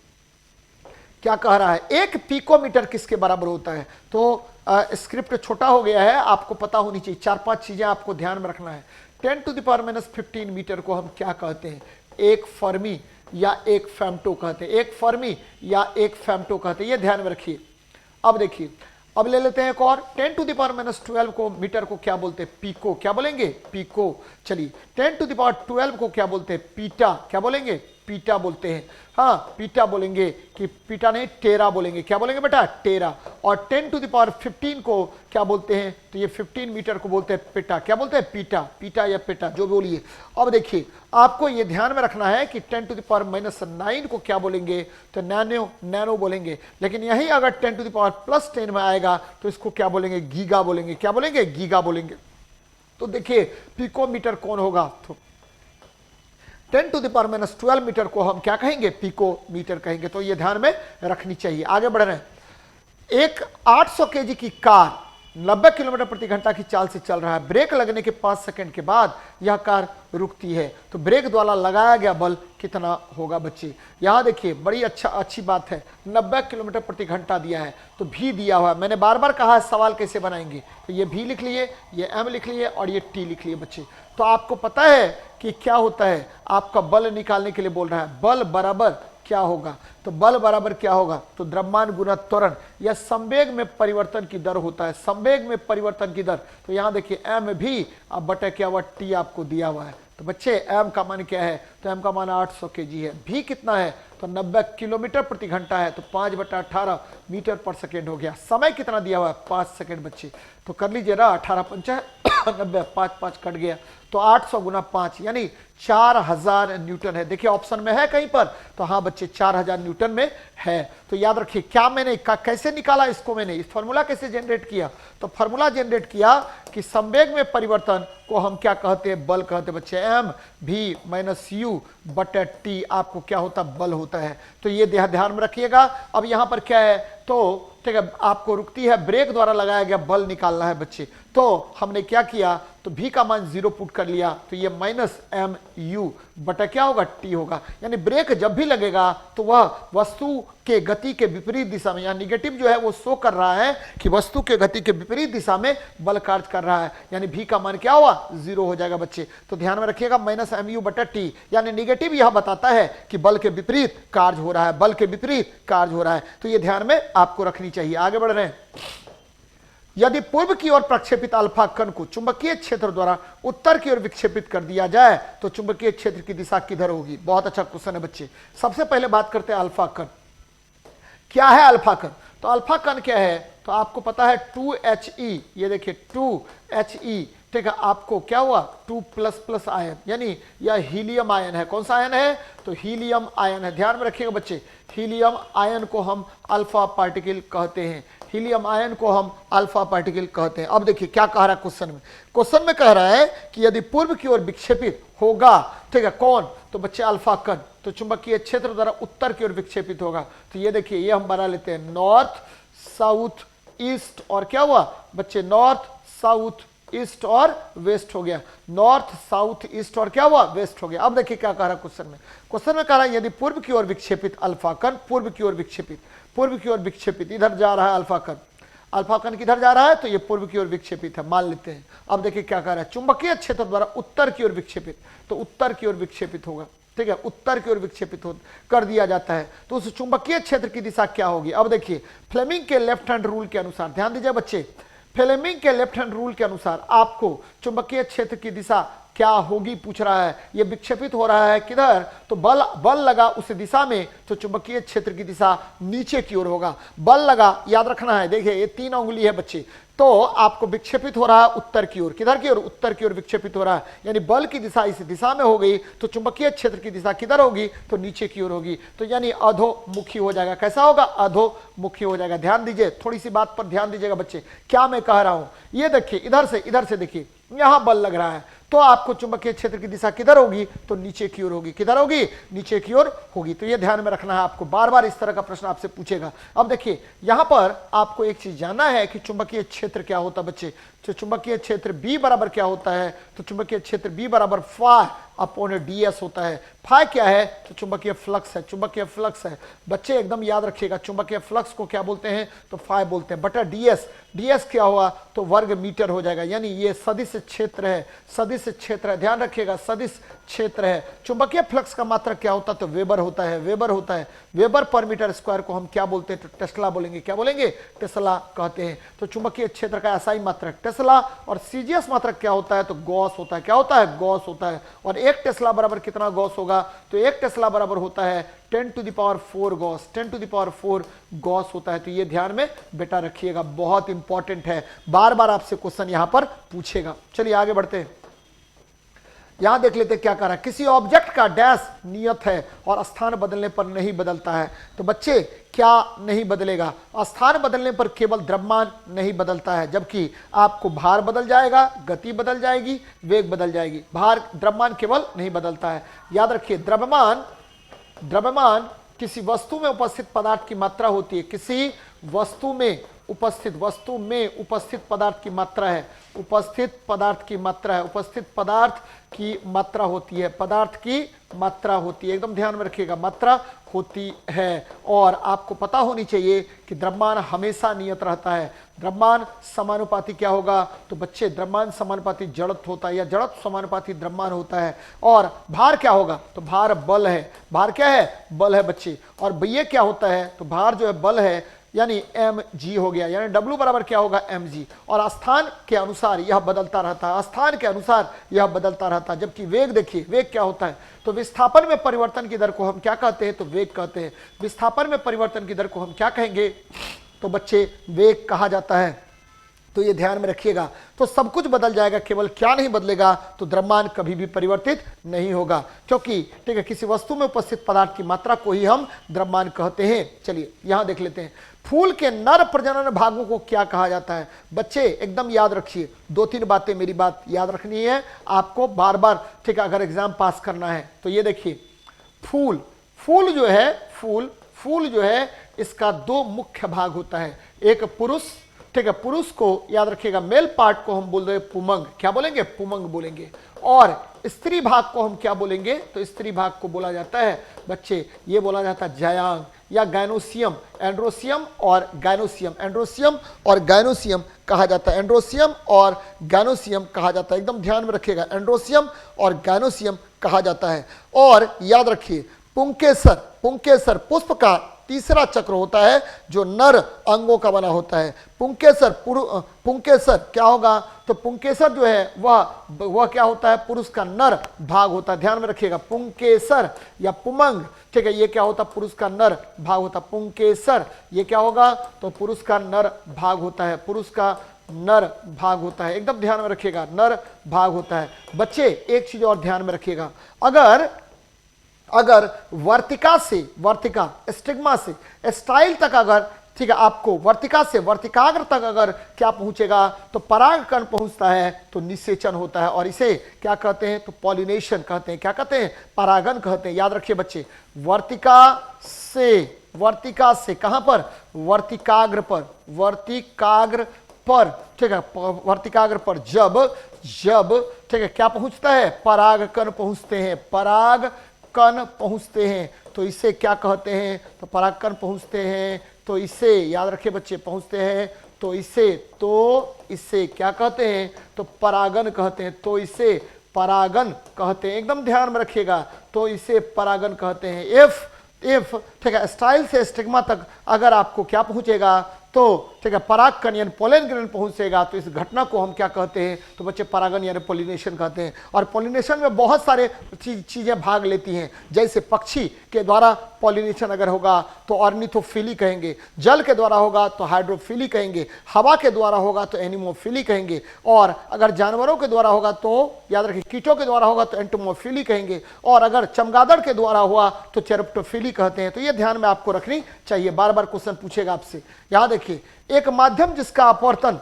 क्या कह रहा है, एक पिकोमीटर किसके बराबर होता है। तो स्क्रिप्ट छोटा हो गया है, आपको पता होनी चाहिए। 4-5 चीजें आपको ध्यान में रखना है। 10⁻⁻15 मीटर को हम क्या कहते हैं, एक फर्मी या एक फेम्टो कहते हैं। एक फर्मी या एक फेम्टो कहते हैं, ये ध्यान में रखिए। अब देखिए, अब ले लेते हैं एक और। 10⁻12 को मीटर को क्या बोलते हैं, पीको। क्या बोलेंगे, पीको। चलिए, 10⁻12 को क्या बोलते हैं, पीटा। क्या बोलेंगे, पीटा बोलते हैं। हाँ, पीटा बोलेंगे कि पीटा नहीं, टेरा बोलेंगे। क्या बोलेंगे बेटा, टेरा। और 10⁻15 को क्या बोलते हैं, तो ये 15 मीटर को बोलते हैं पिटा। क्या बोलते हैं, पीटा, पीटा या पिटा, जो बोलिए। अब देखिए, आपको ये ध्यान में रखना है कि 10⁻⁹ को क्या बोलेंगे, तो नैनो, नैनो बोलेंगे। लेकिन यही अगर 10⁻+10 में आएगा तो इसको क्या बोलेंगे, गीगा बोलेंगे। क्या बोलेंगे, गीगा बोलेंगे। तो देखिए, पिकोमीटर कौन होगा, तो 10⁻12 मीटर को हम क्या कहेंगे, पिकोमीटर कहेंगे। तो ये ध्यान में रखनी चाहिए। आगे बढ़ रहे हैं। एक 800 केजी की कार 90 किलोमीटर प्रति घंटा की चाल से चल रहा है। ब्रेक लगने के 5 सेकंड के बाद यह कार रुकती है, तो ब्रेक द्वारा लगाया गया बल कितना होगा बच्चे। यहां देखिए, बड़ी अच्छी बात है, 90 किलोमीटर प्रति घंटा दिया है, तो भी दिया हुआ है। मैंने बार बार कहा है सवाल कैसे बनाएंगे, तो ये भी लिख लिए, ये एम लिख लिए और ये टी लिख लिए बच्चे। तो आपको पता है कि क्या होता है, आपका बल निकालने के लिए बोल रहा है। बल बराबर क्या होगा, तो बल बराबर क्या होगा, तो द्रव्यमान गुना त्वरण या संवेग में परिवर्तन की दर होता है। संवेग में परिवर्तन की दर, तो यहां देखिए एम भी अब बटा क्या हुआ, टी आपको दिया हुआ है। तो बच्चे एम का मान क्या है, तो एम का मान 800 केजी है। भी कितना है, तो 90 किलोमीटर प्रति घंटा है, तो 5/18 मीटर पर सेकेंड हो गया। समय कितना दिया हुआ है, 5 सेकेंड बच्चे। तो कर लीजिए ना, 18×5 90, 5 कट गया, तो 800 गुना 5 यानी 4000 न्यूटन है। देखिए ऑप्शन में है कहीं पर, तो हाँ बच्चे 4000 न्यूटन में है। तो याद रखिए, क्या मैंने कैसे निकाला इसको, मैंने इस फॉर्मूला कैसे जनरेट किया, तो फॉर्मूला जनरेट किया कि संवेग में परिवर्तन को हम क्या कहते हैं, बल कहते हैं बच्चे। एम भी माइनस यू बटे टी आपको क्या होता है, बल होता है। तो ये ध्यान में रखिएगा। अब यहां पर क्या है, तो ठीक है, आपको रुकती है, ब्रेक द्वारा लगाया गया बल निकालना है बच्चे। तो हमने क्या किया, तो भी का मान 0 पुट कर लिया, तो ये माइनस एम यू बटा क्या होगा, टी होगा। यानी ब्रेक जब भी लगेगा तो वह वस्तु के गति के विपरीत दिशा में, यानी निगेटिव जो है वो शो कर रहा है कि वस्तु के गति के विपरीत दिशा में बल कार्य कर रहा है। यानी भी का मान क्या हुआ, 0 हो जाएगा बच्चे। तो ध्यान में रखिएगा, माइनस एम यू बटा टी, यानी निगेटिव यह बताता है कि बल के विपरीत कार्य हो रहा है, बल के विपरीत कार्य हो रहा है। तो ये ध्यान में आपको रखनी चाहिए। आगे बढ़ रहे हैं। यदि पूर्व की ओर प्रक्षेपित अल्फा कण को चुंबकीय क्षेत्र द्वारा उत्तर की ओर विक्षेपित कर दिया जाए तो चुंबकीय क्षेत्र की दिशा किधर होगी। बहुत अच्छा क्वेश्चन है बच्चे। सबसे पहले बात करते हैं अल्फा कण। क्या है अल्फा कण, तो अल्फा कण क्या है, तो आपको पता है 2He, ये देखिए 2He, ठीक है, आपको क्या हुआ 2++ आयन, यानी यह हीलियम आयन है। कौन सा आयन है? तो हीलियम आयन है। ध्यान में रखिएगा बच्चे, हीलियम आयन को हम अल्फा पार्टिकल कहते हैं। हीलियम आयन को हम अल्फा पार्टिकल कहते हैं। अब देखिए क्या कह रहा है क्वेश्चन में। क्वेश्चन में कह रहा है कि यदि पूर्व की ओर विक्षेपित होगा, ठीक है, कौन? तो बच्चे अल्फा कण, तो चुंबकीय क्षेत्र द्वारा उत्तर की ओर विक्षेपित होगा। तो ये देखिए, ये हम बना लेते हैं नॉर्थ साउथ ईस्ट, और क्या हुआ बच्चे? नॉर्थ साउथ ईस्ट और वेस्ट हो गया। नॉर्थ साउथ ईस्ट और क्या हुआ? वेस्ट हो गया। अब देखिए क्या कह रहा है क्वेश्चन में। क्वेश्चन में कह रहा है यदि पूर्व की ओर विक्षेपित अल्फा कण, पूर्व की ओर विक्षेपित, पूर्व की ओर विक्षेपित, इधर जा रहा है अल्फा कण, अल्फा कण किधर जा रहा है? तो ये पूर्व की ओर विक्षेपित है, मान लेते हैं। अब देखिए क्या कह रहा है, चुंबकीय क्षेत्र द्वारा उत्तर की ओर विक्षेपित, तो उत्तर की ओर विक्षेपित होगा, ठीक है, उत्तर की ओर विक्षेपित कर दिया जाता है, तो उस चुंबकीय क्षेत्र की दिशा क्या होगी? अब देखिए फ्लेमिंग के लेफ्ट हैंड रूल के अनुसार, ध्यान दीजिए बच्चे, फ्लेमिंग के लेफ्ट हैंड रूल के अनुसार आपको चुंबकीय क्षेत्र की दिशा क्या होगी पूछ रहा है। ये विक्षेपित हो रहा है किधर? तो बल लगा उस दिशा में, तो चुंबकीय क्षेत्र की दिशा नीचे की ओर होगा। बल लगा, याद रखना है, देखिए ये 3 उंगली है बच्चे, तो आपको विक्षेपित हो रहा है उत्तर की ओर। किधर की ओर? उत्तर की ओर विक्षेपित हो रहा है, यानी बल की दिशा इस दिशा में हो गई, तो चुंबकीय क्षेत्र की दिशा किधर होगी? तो नीचे की ओर होगी, तो यानी अधोमुखी हो जाएगा। कैसा होगा? अधोमुखी हो जाएगा। ध्यान दीजिए, थोड़ी सी बात पर ध्यान दीजिएगा बच्चे, क्या मैं कह रहा हूं। ये देखिए इधर से देखिए, यहां बल लग रहा है, तो आपको चुंबकीय क्षेत्र की दिशा किधर होगी? तो नीचे की ओर होगी। किधर होगी? नीचे की ओर होगी। तो ये ध्यान में रखना है आपको, बार बार इस तरह का प्रश्न आपसे पूछेगा। अब देखिए यहां पर आपको एक चीज जानना है कि चुंबकीय क्षेत्र क्या होता है बच्चे। तो चुंबकीय क्षेत्र B बराबर क्या होता है? तो चुंबकीय क्षेत्र B बराबर φ अपॉन ds होता है। φ क्या है? तो चुंबकीय फ्लक्स है, चुंबकीय फ्लक्स है बच्चे, एकदम याद रखिएगा। चुंबकीय फ्लक्स को क्या बोलते हैं? तो φ बोलते हैं, बटा ds क्या हुआ? तो वर्ग मीटर हो जाएगा, यानी ये सदिश क्षेत्र है, सदिश क्षेत्र है, ध्यान रखिएगा, सदिश क्षेत्र है। चुंबकीय फ्लक्स का मात्रक क्या होता है? तो वेबर होता है, वेबर होता है। वेबर पर मीटर स्क्वायर को हम क्या बोलते हैं? तो टेस्ला बोलेंगे। क्या बोलेंगे? टेस्ला कहते हैं। तो चुंबकीय क्षेत्र का ऐसा ही मात्रक टेस्ला, और सीजीएस मात्रक क्या होता है? तो गॉस होता है। क्या होता है? गॉस होता है। और 1 टेस्ला बराबर कितना गॉस होगा? तो 1 टेस्ला बराबर होता है 10⁴ गॉस, 10⁴ गॉस होता है। तो ये ध्यान में बेटा रखिएगा, बहुत इंपॉर्टेंट है, बार बार आपसे क्वेश्चन यहां पर पूछेगा। चलिए आगे बढ़ते हैं, यहां देख लेते क्या कर रहा है। किसी ऑब्जेक्ट का डैश नियत है और स्थान बदलने पर नहीं बदलता है, तो बच्चे क्या नहीं बदलेगा? स्थान बदलने पर केवल द्रव्यमान नहीं बदलता है, जबकि आपको भार बदल जाएगा, गति बदल जाएगी, वेग बदल जाएगी। भार, द्रव्यमान केवल नहीं बदलता है। याद रखिए, द्रव्यमान किसी वस्तु में उपस्थित पदार्थ की मात्रा होती है, किसी वस्तु में उपस्थित पदार्थ की मात्रा है, उपस्थित पदार्थ की मात्रा है, उपस्थित पदार्थ की मात्रा होती है, पदार्थ की मात्रा होती है, एकदम ध्यान में रखिएगा, मात्रा होती है। और आपको पता होनी चाहिए कि द्रव्यमान हमेशा नियत रहता है। द्रव्यमान समानुपाती क्या होगा? तो बच्चे द्रव्यमान समानुपाती जड़त्व होता है, या जड़त्व समानुपाती द्रव्यमान होता है। और भार क्या होगा? तो भार बल है। भार क्या है? बल है बच्चे। और ये क्या होता है? तो भार जो है बल है, यानी mg हो गया, यानी W बराबर क्या होगा? mg। और स्थान के अनुसार यह बदलता रहता है, स्थान के अनुसार यह बदलता रहता है। जबकि वेग देखिए, वेग क्या होता है? तो विस्थापन में परिवर्तन की दर को हम क्या कहते हैं? तो वेग कहते हैं। विस्थापन में परिवर्तन की दर को हम क्या कहेंगे? तो बच्चे वेग कहा जाता है। तो ये ध्यान में रखिएगा। तो सब कुछ बदल जाएगा, केवल क्या नहीं बदलेगा? तो द्रव्यमान कभी भी परिवर्तित नहीं होगा, क्योंकि ठीक है, किसी वस्तु में उपस्थित पदार्थ की मात्रा को ही हम द्रव्यमान कहते हैं। चलिए यहां देख लेते हैं, फूल के नर प्रजनन भागों को क्या कहा जाता है? बच्चे एकदम याद रखिए, 2-3 बातें मेरी बात याद रखनी है आपको बार बार, ठीक है, अगर एग्जाम पास करना है। तो ये देखिए, फूल जो है इसका 2 मुख्य भाग होता है। एक पुरुष, ठीक है, पुरुष को याद रखिएगा, मेल पार्ट को हम बोल रहे हैं पुमंग। क्या बोलेंगे? पुमंग बोलेंगे। और स्त्री भाग को हम क्या बोलेंगे? तो स्त्री भाग को बोला जाता है बच्चे, ये बोला जाता है जायांग या गायनोसियम। एंड्रोसियम और गायनोसियम, एंड्रोसियम और गायनोसियम कहा जाता है, एंड्रोसियम और गायनोसियम कहा जाता है। एकदम ध्यान में रखिएगा, एंड्रोसियम और गायनोसियम कहा जाता है। और याद रखिए, पुंकेसर पुष्प का तीसरा चक्र होता है, जो नर अंगों का बना होता है। पुंकेसर क्या होगा? तो पुंकेसर जो है वह क्या होता है? पुरुष का नर भाग होता है। ध्यान में रखिएगा, पुंकेसर या पुमंग, ठीक है, ये क्या होता है? पुरुष का नर भाग होता है। पुंकेसर ये क्या होगा? तो पुरुष का नर भाग होता है, पुरुष का नर भाग होता है। एकदम ध्यान में रखिएगा, नर भाग होता है। बच्चे एक चीज और ध्यान में रखिएगा, अगर वर्तिका स्टिग्मा से स्टाइल तक अगर, ठीक है, आपको वर्तिका से वर्तिकाग्र तक अगर क्या पहुंचेगा तो परागकण पहुंचता है तो निषेचन होता है, और इसे क्या कहते हैं तो पॉलिनेशन कहते हैं। क्या कहते हैं? परागन कहते हैं। याद रखिए बच्चे, वर्तिका से कहां पर? वर्तिकाग्र पर, ठीक है, वर्तिकाग्र पर जब ठीक है क्या पहुंचता है? परागकण पहुंचते हैं तो इसे क्या कहते हैं? तो परागकण पहुंचते हैं तो इसे, याद रखिए बच्चे, पहुंचते हैं तो इसे क्या कहते हैं? तो परागन कहते हैं। तो इसे परागन कहते हैं। एकदम ध्यान में रखिएगा, तो इसे परागन कहते हैं। इफ ठीक है स्टाइल से स्टिग्मा तक अगर आपको क्या पहुंचेगा तो, ठीक है, परागकण यानी पोलन ग्रेन पहुंचेगा तो इस घटना को हम क्या कहते हैं? तो बच्चे परागन यानी पोलिनेशन कहते हैं। और पोलिनेशन में बहुत सारे चीजें भाग लेती हैं, जैसे पक्षी के द्वारा पोलिनेशन अगर होगा तो ऑर्निथोफिली कहेंगे, जल के द्वारा होगा तो हाइड्रोफिली कहेंगे, हवा के द्वारा होगा तो एनिमोफिली कहेंगे, और अगर जानवरों के द्वारा होगा तो, याद रखिए, कीटों के द्वारा होगा तो एंटोमोफिली कहेंगे, और अगर चमगादड़ के द्वारा हुआ तो चेरोप्टोफिली कहते हैं। तो ये ध्यान में आपको रखनी चाहिए, बार बार क्वेश्चन पूछेगा आपसे। यहां देखिए, एक माध्यम जिसका अपवर्तन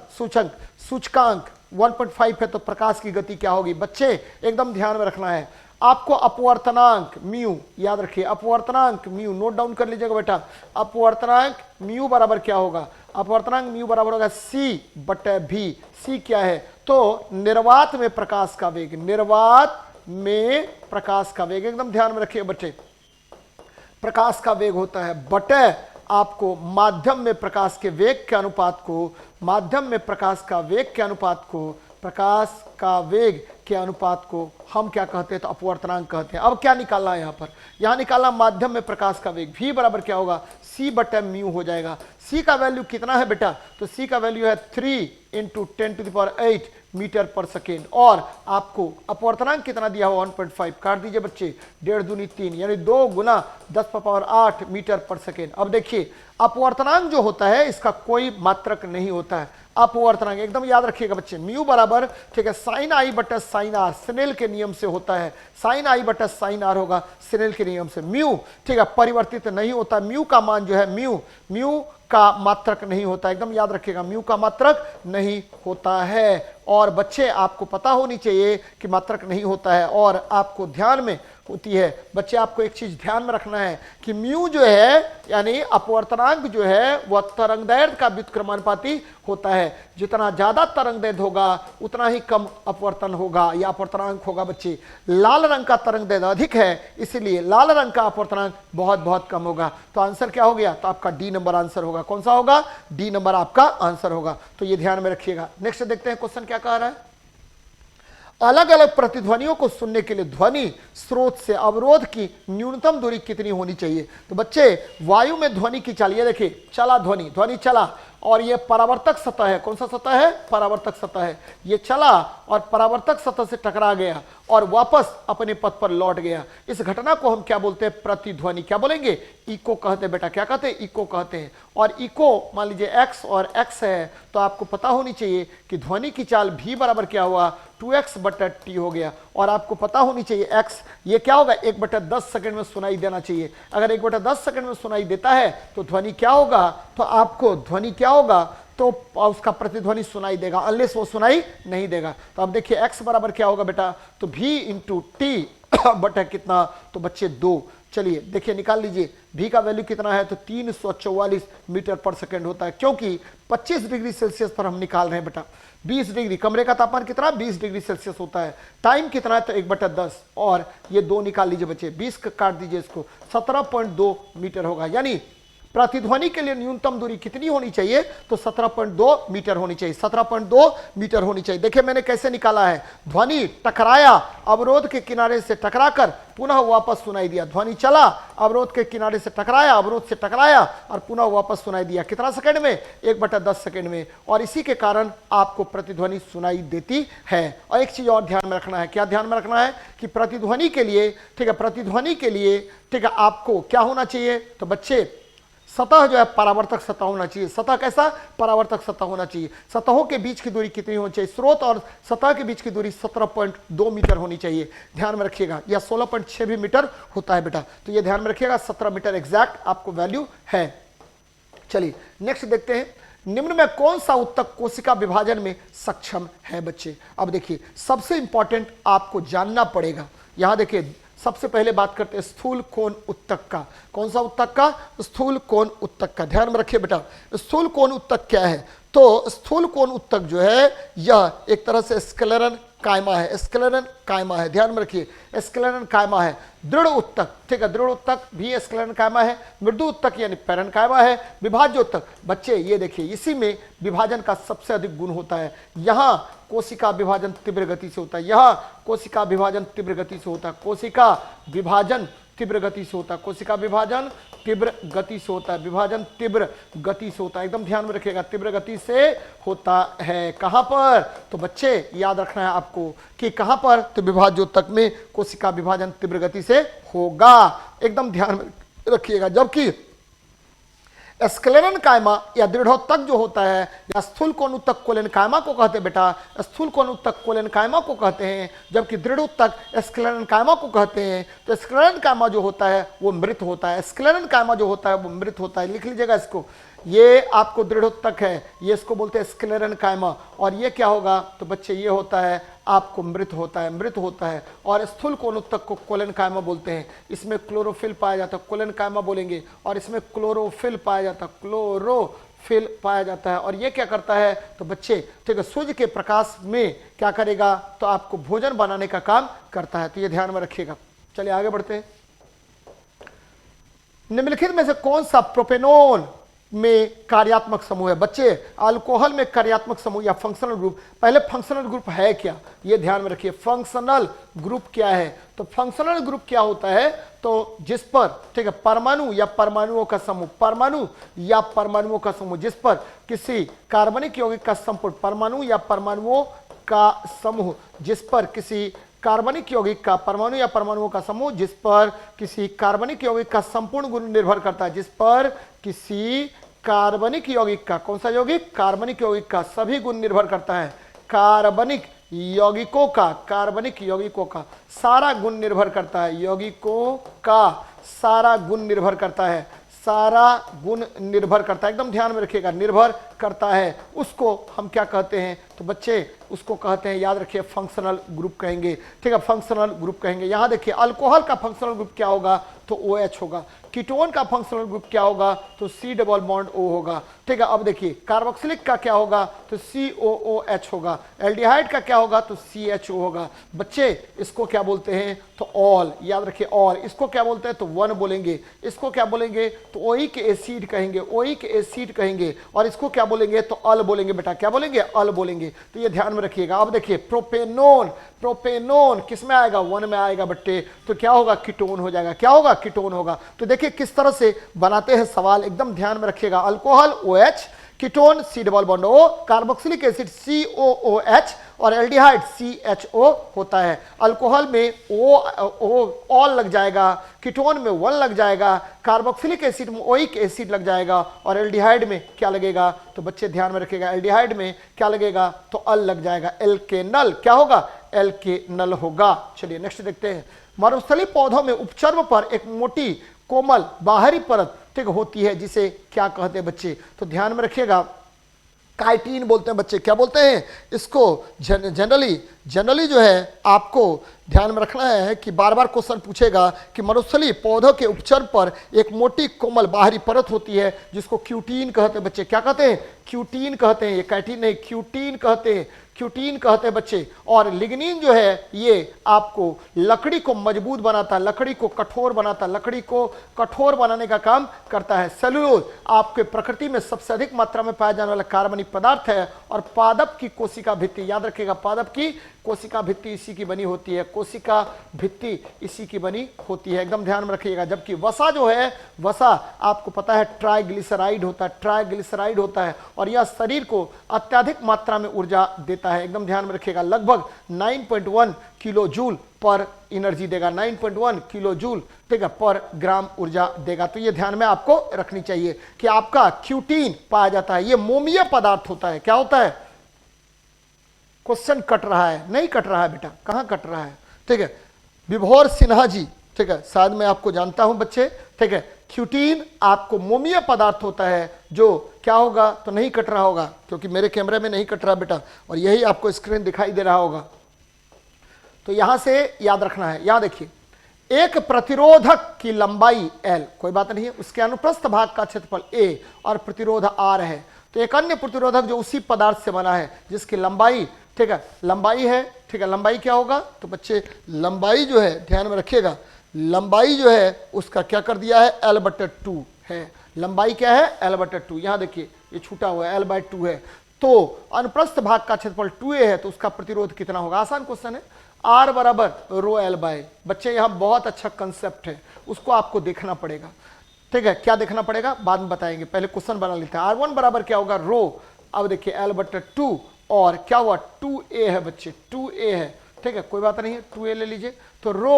सूचकांक 1.5 है तो प्रकाश की गति क्या होगी? बच्चे एकदम ध्यान में रखना है आपको। अपवर्तनांक म्यू, याद रखिए, अपवर्तनांक म्यू नोट डाउन कर लीजिएगा बेटा। अपवर्तनांक म्यू बराबर क्या होगा? अपवर्तनांक म्यू बराबर होगा C/V। C क्या है? तो निर्वात में प्रकाश का वेग, एकदम ध्यान में रखिए बच्चे, प्रकाश का वेग होता है बटे आपको माध्यम में प्रकाश के वेग के अनुपात को, हम क्या कहते हैं? तो अपवर्तनांक कहते हैं। अब क्या निकालना है? यहां निकालना माध्यम में प्रकाश का वेग, V बराबर क्या होगा? C/μ हो जाएगा। C का वैल्यू कितना है बेटा? तो C का वैल्यू है 3 × 10⁸ मीटर पर सेकेंड, और आपको अपवर्तनांक कितना दिया हुआ? 1.5 काट दीजिए बच्चे, 1.5 दूनी 3 यानी 2 × 10⁸ मीटर पर सेकेंड। अब देखिए, अपवर्तनांक जो होता है इसका कोई मात्रक नहीं होता है। अपवर्तनांक एकदम याद रखिएगा बच्चे, म्यू बराबर, ठीक है, sin I/sin R स्नेल के नियम से होता है। sin I/sin R होगा स्नेल के नियम से। म्यू, ठीक है, परिवर्तित नहीं होता। म्यू का मान जो है, म्यू का मात्रक नहीं होता। एकदम याद रखिएगा, म्यू का मात्रक नहीं होता है। और बच्चे आपको पता होनी चाहिए कि मात्रक नहीं होता है, और आपको ध्यान में होती है। बच्चे आपको एक चीज ध्यान में रखना है कि म्यू जो है यानी अपवर्तनांक जो है वह तरंगदैर्घ्य का व्युत्क्रमानुपाती होता है। जितना ज्यादा तरंगदैर्घ्य होगा उतना ही कम अपवर्तन होगा या अपवर्तनांक होगा। बच्चे, लाल रंग का तरंगदैर्घ्य अधिक है, इसलिए लाल रंग का अपवर्तनांक बहुत बहुत कम होगा। तो आंसर क्या हो गया? तो आपका डी नंबर आंसर होगा। कौन सा होगा? डी नंबर आपका आंसर होगा। तो ये ध्यान में रखिएगा। नेक्स्ट देखते हैं क्वेश्चन क्या कह रहा है। अलग अलग प्रतिध्वनियों को सुनने के लिए ध्वनि स्रोत से अवरोध की न्यूनतम दूरी कितनी होनी चाहिए? तो बच्चे, वायु में ध्वनि की चाल, ये देखिए, चला ध्वनि चला, और ये परावर्तक सतह है। कौन सा सतह है? परावर्तक सतह है। ये चला और परावर्तक सतह से टकरा गया और वापस अपने पथ पर लौट गया। इस घटना को हम क्या बोलते हैं? प्रतिध्वनि। क्या बोलेंगे? इको कहते हैं बेटा। क्या कहते हैं? इको कहते हैं। और इको मान लीजिए x और x है, तो आपको पता होनी चाहिए कि ध्वनि की चाल v बराबर क्या हुआ? 2x/t हो गया। और आपको पता होनी चाहिए x ये क्या होगा? 1/10 सेकंड में सुनाई देना चाहिए। अगर 1/10 सेकंड में सुनाई देता है तो ध्वनि क्या होगा? तो आपको ध्वनि क्या होगा? तो उसका प्रतिध्वनि सुनाई देगा, अनलेस वो सुनाई नहीं देगा। तो अब देखिए x बराबर क्या होगा बेटा? तो v × t बटा कितना? तो बच्चे 2। चलिए देखिए, निकाल लीजिए। v का वैल्यू कितना है? तो 344 मीटर पर सेकंड होता है, क्योंकि 25 डिग्री सेल्सियस पर हम निकाल रहे हैं बेटा। 20 डिग्री, कमरे का तापमान कितना? 20 डिग्री सेल्सियस होता है। टाइम कितना है? तो 1/10, और ये 2 निकाल लीजिए बच्चे, 20 काट दीजिए इसको, 17.2 मीटर होगा। यानी प्रतिध्वनि के लिए न्यूनतम दूरी कितनी होनी चाहिए? तो 17.2 मीटर होनी चाहिए। 17.2 मीटर होनी चाहिए। देखिए मैंने कैसे निकाला है। ध्वनि टकराया, अवरोध के किनारे से टकराकर पुनः वापस सुनाई दिया। ध्वनि चला, अवरोध के किनारे से टकराया, अवरोध से टकराया और पुनः वापस सुनाई दिया। कितना सेकंड में? 1/10 सेकंड में। और इसी के कारण आपको प्रतिध्वनि सुनाई देती है। और एक चीज और ध्यान में रखना है। क्या ध्यान में रखना है? कि प्रतिध्वनि के लिए, ठीक है, प्रतिध्वनि के लिए, ठीक है, आपको क्या होना चाहिए? तो बच्चे, सतह जो है परावर्तक सतह होना चाहिए। सतह कैसा? परावर्तक सतह होना चाहिए। सतहों के बीच की दूरी कितनी होनी चाहिए? स्रोत और सतह के बीच की दूरी 17.2 मीटर होनी चाहिए, ध्यान में रखिएगा। या 16.6 भी मीटर होता है बेटा, तो ये ध्यान में रखिएगा, 17 मीटर एग्जैक्ट आपको वैल्यू है। चलिए नेक्स्ट देखते हैं, निम्न में कौन सा ऊतक कोशिका विभाजन में सक्षम है बच्चे? अब देखिए सबसे इंपॉर्टेंट आपको जानना पड़ेगा, यहां देखिए सबसे पहले बात करते हैं स्थूल कोण ऊतक का। कौन सा ऊतक का? स्थूल कोण ऊतक का। ध्यान में रखिए बेटा, स्थूल कोण ऊतक क्या है? तो स्थूल कोण ऊतक जो है यह एक तरह से स्क्लेरन कायमा है, स्क्लेरन कायमा है, ध्यान में रखिए, स्क्लेरन कायमा है। दृढ़ ऊतक, ठीक है, दृढ़ ऊतक भी स्क्लेरन कायमा है। मृदु ऊतक यानी पैरन कायमा है। विभाज्य ऊतक, बच्चे ये देखिए इसी में विभाजन का सबसे अधिक गुण होता है। यहाँ कोशिका विभाजन तीव्र गति से होता है, यहाँ कोशिका विभाजन तीव्र गति से होता है, कोशिका विभाजन तीव्र गति से होता है, कोशिका विभाजन तीव्र गति से होता है, विभाजन तीव्र गति से होता है, एकदम ध्यान में रखिएगा, तीव्र गति से होता है। कहां पर? तो बच्चे याद रखना है आपको कि कहां पर? तो विभाज्य ऊतक में कोशिका विभाजन तीव्र गति से होगा, एकदम ध्यान में रखिएगा। जबकि स्क्लेरन कायमा या दृढ़ोत्तक जो होता है, या स्थूल कोण ऊतक कोलेन कायमा को कहते हैं बेटा, स्थूल कोण ऊतक कोलेन कायमा को कहते हैं, जबकि दृढ़ ऊतक स्क्लेरन कायमा को कहते हैं। तो स्क्लेरन कायमा जो होता है वो मृत होता है, स्क्लेरन कायमा जो होता है वो मृत होता है, लिख लीजिएगा इसको। ये आपको दृढ़ोत्तक है, ये इसको बोलते हैं स्क्लेरन कायमा, और ये क्या होगा? तो बच्चे ये होता है आपको मृत होता है, मृत होता है। और स्थूल कोण ऊतक को कोलेन कायमा बोलते हैं, इसमें क्लोरोफिल पाया जाता है, कोलेन कायमा बोलेंगे, और इसमें क्लोरोफिल पाया जाता है, क्लोरोफिल पाया जाता है। और ये क्या करता है? तो बच्चे ठीक है, सूर्य के प्रकाश में क्या करेगा? तो आपको भोजन बनाने का काम करता है, तो ये ध्यान में रखिएगा। चलिए आगे बढ़ते हैं। निम्नलिखित में से कौन सा प्रोपेनोन में कार्यात्मक समूह है? बच्चे अल्कोहल में कार्यात्मक समूह या फंक्शनल ग्रुप, पहले फंक्शनल ग्रुप है क्या, ये ध्यान में रखिए। फंक्शनल ग्रुप क्या है? तो फंक्शनल ग्रुप क्या होता है? तो जिस पर ठीक है परमाणु या परमाणुओं का समूह, परमाणु या परमाणुओं का समूह जिस पर किसी कार्बनिक यौगिक का संपूर्ण, परमाणु या परमाणुओं का समूह जिस पर किसी कार्बनिक यौगिक का, परमाणु या परमाणुओं का समूह जिस पर किसी कार्बनिक यौगिक का संपूर्ण गुण निर्भर करता है, जिस पर किसी कार्बनिक यौगिक का, कौन सा यौगिक? कार्बनिक यौगिक का सभी गुण निर्भर करता है, कार्बनिक यौगिकों का, कार्बनिक यौगिकों का सारा गुण निर्भर करता है, यौगिकों का सारा गुण निर्भर करता है, सारा गुण निर्भर करता है, एकदम ध्यान में रखिएगा, निर्भर करता है, उसको हम क्या कहते हैं? तो बच्चे उसको कहते हैं, याद रखिए, फंक्शनल ग्रुप कहेंगे, ठीक है, फंक्शनल ग्रुप कहेंगे। यहां देखिए अल्कोहल का फंक्शनल ग्रुप क्या होगा? तो OH होगा। कीटोन का फंक्शनल ग्रुप क्या होगा? तो C डबल बॉन्ड O होगा, ठीक है। अब देखिए कार्बोक्सिलिक का क्या होगा? तो COOH होगा। एल्डिहाइड का क्या होगा? तो CHO होगा। बच्चे इसको क्या बोलते हैं? तो ऑल, याद रखिए ऑल। इसको क्या बोलते हैं? तो वन बोलेंगे। इसको क्या बोलेंगे? तो ओइक एसिड कहेंगे, ओइक एसिड कहेंगे। और इसको क्या बोलेंगे? तो अल बोलेंगे बेटा, क्या बोलेंगे? अल बोलेंगे। तो ये ध्यान में रखिएगा। अब देखिए प्रोपेनोन, प्रोपेनोन किस में आएगा? वन में आएगा बट्टे, तो क्या होगा? कीटोन हो जाएगा। क्या होगा? कीटोन होगा। तो देखिए किस तरह से बनाते हैं सवाल, एकदम ध्यान में रखिएगा। Alcohol OH, ketone C double bond O, carboxylic acid COOH और एल्डिहाइड CHO होता है। अल्कोहल में O ऑल लग जाएगा, कीटोन में वन लग जाएगा, कार्बोक्सिलिक एसिड में ओइक एसिड लग जाएगा, और एल्डिहाइड में क्या लगेगा? तो बच्चे ध्यान में रखिएगा, एल्डिहाइड में क्या लगेगा? तो अल लग जाएगा, एल्केनल। क्या होगा? एल्केनल होगा। चलिए नेक्स्ट देखते हैं। मरुस्थलीय पौधों में उपचर्म पर एक मोटी कोमल बाहरी परत ठीक होती है, जिसे क्या कहते हैं बच्चे? तो ध्यान में रखिएगा, काइटिन बोलते हैं बच्चे। क्या बोलते हैं इसको? जनरली जो है आपको ध्यान में रखना है कि बार बार क्वेश्चन पूछेगा कि मरुस्थलीय पौधों के उपचर्म पर एक मोटी कोमल बाहरी परत होती है, जिसको क्यूटीन कहते हैं बच्चे। क्या कहते हैं? क्यूटीन कहते हैं। ये काइटिन नहीं, क्यूटीन कहते हैं, क्यूटीन कहते हैं बच्चे। और लिग्निन जो है ये आपको लकड़ी को मजबूत बनाता है, लकड़ी को कठोर बनाता है, लकड़ी को कठोर बनाने का काम करता है। सेलुलोज आपके प्रकृति में सबसे अधिक मात्रा में पाया जाने वाला कार्बनिक पदार्थ है, और पादप की कोशिका भित्ति, याद रखिएगा, पादप की कोशिका भित्ति इसी की बनी होती है, कोशिका भित्ति इसी की बनी होती है, एकदम ध्यान में रखिएगा। जबकि वसा जो है, वसा आपको पता है ट्राइग्लिसराइड होता है, ट्राइग्लिसराइड होता है, और यह शरीर को अत्यधिक मात्रा में ऊर्जा देता है, एकदम ध्यान में रखिएगा। लगभग 9.1 किलो जूल पर एनर्जी देगा, 9.1 किलो जूल, ठीक है, पर ग्राम ऊर्जा देगा। तो ये ध्यान में आपको रखनी चाहिए कि आपका क्यूटीन पाया जाता है, ये मोमीय पदार्थ होता है। क्या होता है? क्वेश्चन कट रहा है, नहीं कट रहा है बेटा, कहां कट रहा है? ठीक है, विभोर सिन्हा जी, ठीक है, शायद मैं आपको जानता हूं बच्चे, ठीक है। क्यूटीन आपको मोमीय पदार्थ होता है, जो क्या होगा, तो नहीं कट रहा होगा क्योंकि मेरे कैमरे में नहीं कट रहा बेटा, और यही आपको स्क्रीन दिखाई दे रहा होगा। तो यहां से याद रखना है, यहां देखिए, एक प्रतिरोधक की लंबाई L, कोई बात नहीं है, उसके अनुप्रस्थ भाग का क्षेत्रफल A और प्रतिरोध R है। तो एक अन्य प्रतिरोधक जो उसी पदार्थ से बना है, जिसकी लंबाई, ठीक है, लंबाई है, ठीक है, लंबाई क्या होगा, तो बच्चे लंबाई जो है ध्यान में रखिएगा, लंबाई जो है उसका क्या कर दिया है, L/2 है। लंबाई क्या है, L/2। यहां देखिए ये छूटा हुआ है, L/2 है। तो अनुप्रस्थ भाग का क्षेत्रफल 2a है, तो उसका प्रतिरोध कितना होगा? आसान क्वेश्चन है, R बराबर रो L बाय। बच्चे यहाँ बहुत अच्छा कंसेप्ट है, उसको आपको देखना पड़ेगा, ठीक है। क्या देखना पड़ेगा बाद में बताएंगे, पहले क्वेश्चन बना लेते हैं। R1 बराबर क्या होगा, रो, अब देखिए L/2, और क्या हुआ, 2a है बच्चे, 2a है, ठीक है, कोई बात नहीं है, 2a ले लीजिए। तो रो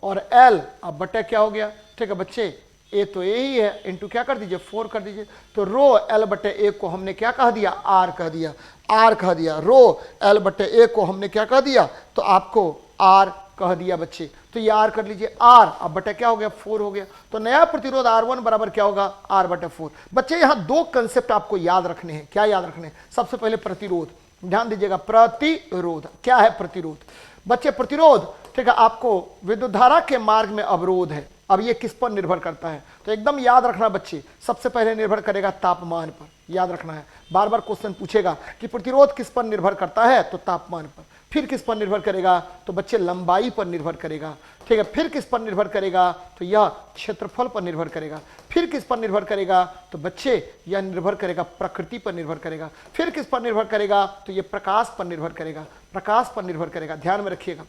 और L अब बटे क्या हो गया, ठीक है बच्चे, a तो a ही है, इंटू क्या कर दीजिए, 4 कर दीजिए। तो रो L/a को हमने क्या कह दिया, R कह दिया, R कह दिया। रो L/a को हमने क्या कह दिया, तो आपको R कह दिया बच्चे। तो ये R कर लीजिए, R अब बटे क्या हो गया, 4 हो गया। तो नया प्रतिरोध R1 बराबर क्या होगा, R/4। बच्चे यहाँ दो कंसेप्ट आपको याद रखने हैं। क्या याद रखने हैं? सबसे पहले प्रतिरोध, ध्यान दीजिएगा, प्रतिरोध क्या है, प्रतिरोध बच्चे, प्रतिरोध, ठीक है, आपको विद्युत धारा के मार्ग में अवरोध है। अब ये किस पर निर्भर करता है, तो एकदम याद रखना बच्चे, सबसे पहले निर्भर करेगा तापमान पर, याद रखना है। बार बार क्वेश्चन पूछेगा कि प्रतिरोध किस पर निर्भर करता है, तो तापमान पर। फिर किस पर निर्भर करेगा, तो बच्चे लंबाई पर निर्भर करेगा, ठीक है। फिर किस पर निर्भर करेगा, तो यह क्षेत्रफल पर निर्भर करेगा। फिर किस पर निर्भर करेगा, तो बच्चे यह निर्भर करेगा प्रकृति पर निर्भर करेगा। फिर किस पर निर्भर करेगा, तो यह प्रकाश पर निर्भर करेगा, प्रकाश पर निर्भर करेगा। ध्यान में रखिएगा,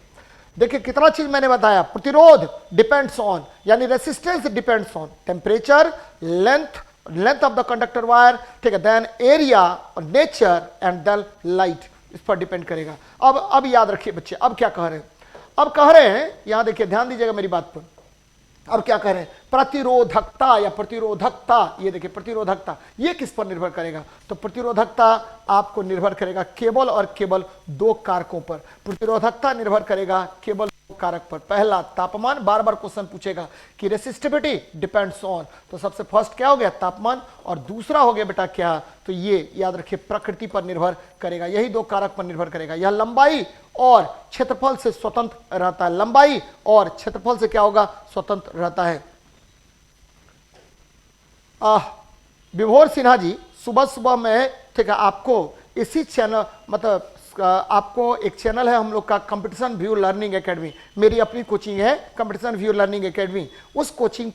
देखिए कितना चीज मैंने बताया। प्रतिरोध डिपेंड्स ऑन, यानी resistance depends on temperature, length of the conductor wire, ठीक है, देन एरिया और नेचर एंड देन लाइट, इस पर डिपेंड करेगा। अब याद रखिए बच्चे, अब क्या कह रहे हैं, अब कह रहे हैं, यहां देखिए ध्यान दीजिएगा मेरी बात पर। अब क्या कह रहे हैं, प्रतिरोधकता या प्रतिरोधकता, ये देखिए प्रतिरोधकता, ये किस पर निर्भर करेगा, तो प्रतिरोधकता आपको निर्भर करेगा केवल और केवल दो कारकों पर। प्रतिरोधकता निर्भर करेगा केवल दो कारक पर। पहला तापमान, बार बार क्वेश्चन पूछेगा कि रेसिस्टिविटी डिपेंड्स ऑन, तो सबसे फर्स्ट क्या हो गया, तापमान, और दूसरा हो गया बेटा क्या, तो ये याद रखिए प्रकृति पर निर्भर करेगा, यही दो कारक पर निर्भर करेगा। यह लंबाई और क्षेत्रफल से स्वतंत्र रहता है, लंबाई और क्षेत्रफल से क्या होगा, स्वतंत्र रहता है। विभोर सिन्हा जी, सुबह सुबह मैं, ठीक है, आपको इसी चैनल, मतलब आपको एक चैनल है हम लोग का, कंपटीशन व्यू लर्निंग एकेडमी, मेरी अपनी कोचिंग है कंपटीशन व्यू लर्निंग एकेडमी। उस कोचिंग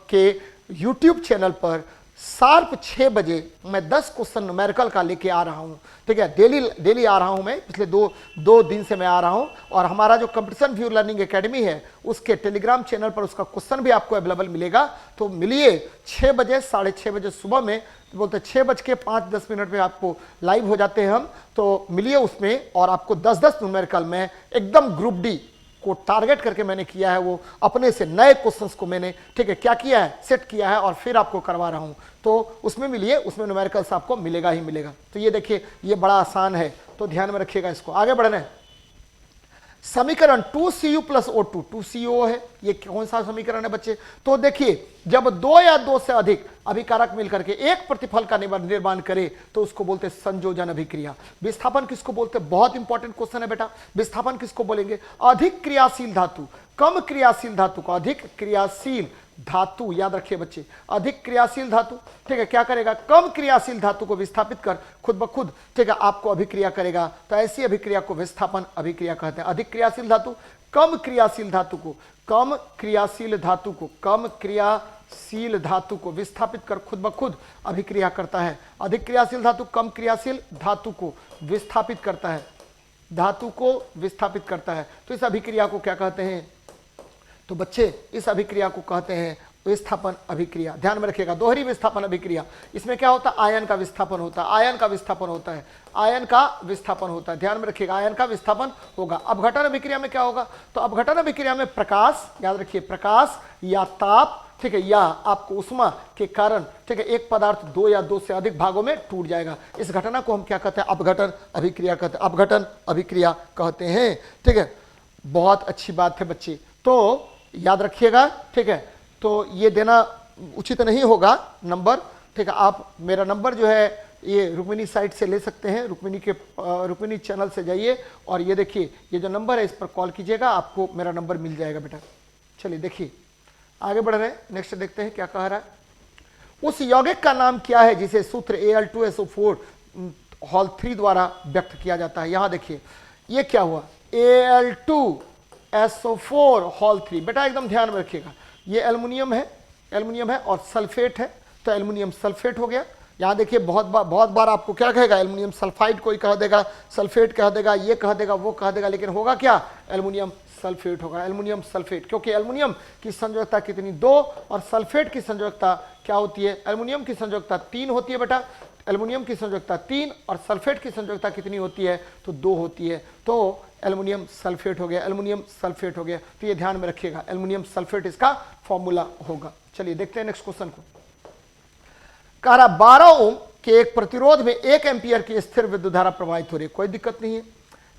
के यूट्यूब चैनल पर शार्प 6 बजे मैं 10 क्वेश्चन न्यूमेरिकल का लेके आ रहा हूँ, ठीक है, डेली आ रहा हूँ मैं, पिछले दो दिन से मैं आ रहा हूँ। और हमारा जो कंपटीशन व्यू लर्निंग एकेडमी है, उसके टेलीग्राम चैनल पर उसका क्वेश्चन भी आपको अवेलेबल मिलेगा। तो मिलिए 6 बजे, 6:30 बजे सुबह में, तो बोलते 6:05-10 में आपको लाइव हो जाते हैं हम, तो मिलिए उसमें। और आपको 10-10 न्यूमेरिकल में एकदम ग्रुप डी को टारगेट करके मैंने किया है, वो अपने से नए क्वेश्चंस को मैंने, ठीक है, क्या किया है, सेट किया है और फिर आपको करवा रहा हूं। तो उसमें मिलिए, उसमें न्यूमेरिकल्स आपको मिलेगा ही मिलेगा। तो ये देखिए, ये बड़ा आसान है, तो ध्यान में रखिएगा इसको। आगे बढ़ने, समीकरण 2Cu + O2, 2CO है, ये कौन सा समीकरण है बच्चे, तो देखिए जब दो या दो से अधिक अभिकारक मिलकर के एक प्रतिफल का निर्माण करे तो उसको बोलते संयोजन अभिक्रिया। विस्थापन किसको बोलते, बहुत इंपॉर्टेंट क्वेश्चन है बेटा, विस्थापन किसको बोलेंगे, अधिक क्रियाशील धातु कम क्रियाशील धातु को, अधिक क्रियाशील धातु, याद रखिए बच्चे, अधिक क्रियाशील धातु, ठीक है, क्या करेगा, कम क्रियाशील धातु को विस्थापित कर खुद ब खुद, ठीक है, आपको अभिक्रिया करेगा। तो ऐसी अभिक्रिया को विस्थापन अभिक्रिया कहते हैं। अधिक क्रियाशील धातु कम क्रियाशील धातु को, कम क्रियाशील धातु को, कम क्रियाशील धातु को विस्थापित कर खुद ब खुद अभिक्रिया करता है। अधिक क्रियाशील धातु कम क्रियाशील धातु को विस्थापित करता है। धातु को विस्थापित करता है। तो इस अभिक्रिया को क्या कहते हैं? तो बच्चे इस अभिक्रिया को कहते हैं विस्थापन अभिक्रिया। ध्यान में रखिएगा, दोहरी विस्थापन अभिक्रिया। इसमें क्या होता है? आयन का विस्थापन होता है, आयन का विस्थापन होता है, आयन का विस्थापन होता है। ध्यान में रखिएगा, आयन का विस्थापन होगा। अपघटन अभिक्रिया में क्या होगा? तो अपघटन अभिक्रिया में प्रकाश, याद रखिए, प्रकाश या ताप, ठीक है, या आपको उष्मा के कारण, ठीक है, एक पदार्थ दो या दो से अधिक भागों में टूट जाएगा। इस घटना को हम क्या कहते हैं? अपघटन अभिक्रिया कहते हैं, अपघटन अभिक्रिया कहते हैं। ठीक है, बहुत अच्छी बात है बच्चे, तो याद रखिएगा। ठीक है, तो ये देना उचित नहीं होगा नंबर। ठीक है, आप मेरा नंबर जो है ये रुक्मिणी साइट से ले सकते हैं, रुक्मिणी चैनल से जाइए और ये देखिए, ये जो नंबर है इस पर कॉल कीजिएगा, आपको मेरा नंबर मिल जाएगा बेटा। चलिए देखिए, आगे बढ़ रहे हैं, नेक्स्ट देखते हैं क्या कह रहा है। उस यौगिक का नाम क्या है जिसे सूत्र Al2SO4 हॉल 3 द्वारा व्यक्त किया जाता है? यहां देखिए, ये क्या हुआ? Al2SO4 hall 3। बेटा एकदम ध्यान में रखिएगा, ये एल्युमिनियम है और सल्फेट है, तो एल्युमिनियम सल्फेट हो गया। यहाँ देखिए, बहुत बार आपको क्या कहेगा? एल्युमिनियम सल्फाइड कोई कह देगा, सल्फेट कह देगा, ये कह देगा, वो कह देगा, लेकिन होगा क्या? एल्युमिनियम सल्फेट होगा, एल्युमिनियम सल्फेट। क्योंकि एल्युमिनियम की संयोजकता कितनी? 2, और सल्फेट की संयोजकता क्या होती है? एल्युमिनियम की संयोजकता 3 होती है बेटा, एल्युमिनियम की संयोजकता 3 और सल्फेट की संयोजकता कितनी होती है? तो 2 होती है। तो एल्युमिनियम सल्फेट हो गया, एल्युमिनियम सल्फेट हो गया। तो ये ध्यान में रखिएगा, एल्युमिनियम सल्फेट इसका फॉर्मूला होगा। चलिए देखते हैं नेक्स्ट क्वेश्चन को। कह रहा 12 ओम के एक प्रतिरोध में 1 एम्पियर की स्थिर विद्युत धारा प्रवाहित हो रही है, कोई दिक्कत नहीं है।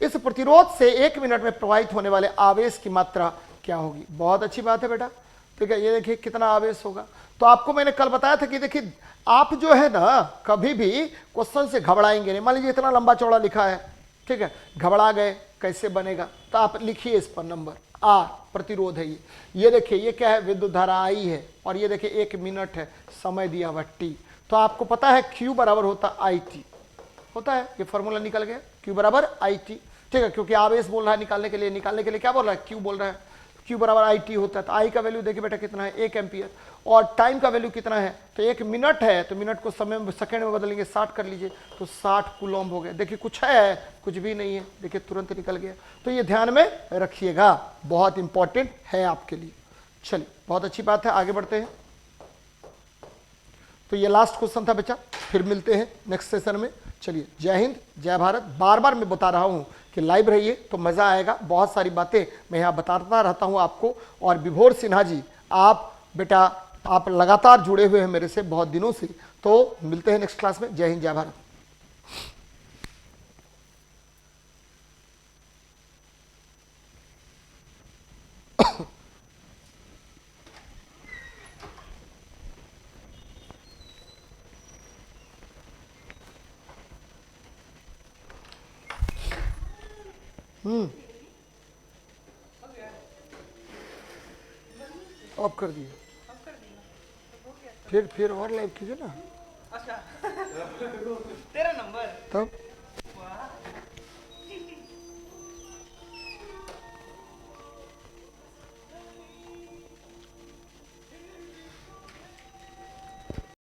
इस प्रतिरोध से 1 मिनट में प्रवाहित होने वाले आवेश की मात्रा क्या होगी? बहुत अच्छी बात है बेटा। ठीक है, ये देखिए कितना आवेश होगा। तो आपको मैंने कल बताया था कि देखिए, आप जो है ना कभी भी क्वेश्चन से घबराएंगे नहीं। मान लीजिए इतना लंबा चौड़ा लिखा है, ठीक है, घबरा गए, कैसे बनेगा? तो आप लिखिए इस पर नंबर आर, प्रतिरोध है ये देखिए, ये क्या है? विद्युत धारा आई है, और ये देखिए 1 मिनट है, समय दिया हुआ टी। तो आपको पता है Q बराबर होता आई टी, होता है, ये फॉर्मूला निकल गया, Q बराबर आई टी। ठीक है, क्योंकि आवेश बोल रहा है निकालने के लिए क्या बोल रहा है? Q बोल रहा है, Q बराबर आई टी होता है। तो आई का वैल्यू देखिए बेटा कितना है? 1 एम्पियर। और टाइम का वैल्यू कितना है? तो 1 मिनट है, तो मिनट को समय में सेकंड में बदलेंगे, 60 कर लीजिए, तो 60 कूलम्ब हो गया। देखिए कुछ है, कुछ भी नहीं है, देखिए तुरंत निकल गया। तो ये ध्यान में रखिएगा, बहुत इंपॉर्टेंट है आपके लिए। चलिए, बहुत अच्छी बात है, आगे बढ़ते हैं। तो ये लास्ट क्वेश्चन था बच्चा, फिर मिलते हैं नेक्स्ट सेशन में। चलिए, जय हिंद, जय भारत। बार बार मैं बता रहा हूँ कि लाइव रहिए तो मज़ा आएगा, बहुत सारी बातें मैं यहाँ बताता रहता हूँ आपको। और विभोर सिन्हा जी, आप बेटा आप लगातार जुड़े हुए हैं मेरे से बहुत दिनों से। तो मिलते हैं नेक्स्ट क्लास में। जय हिंद, जय भारत। ऑफ कर दिए, फिर और लाइव कीजिए ना। अच्छा तेरा नंबर तब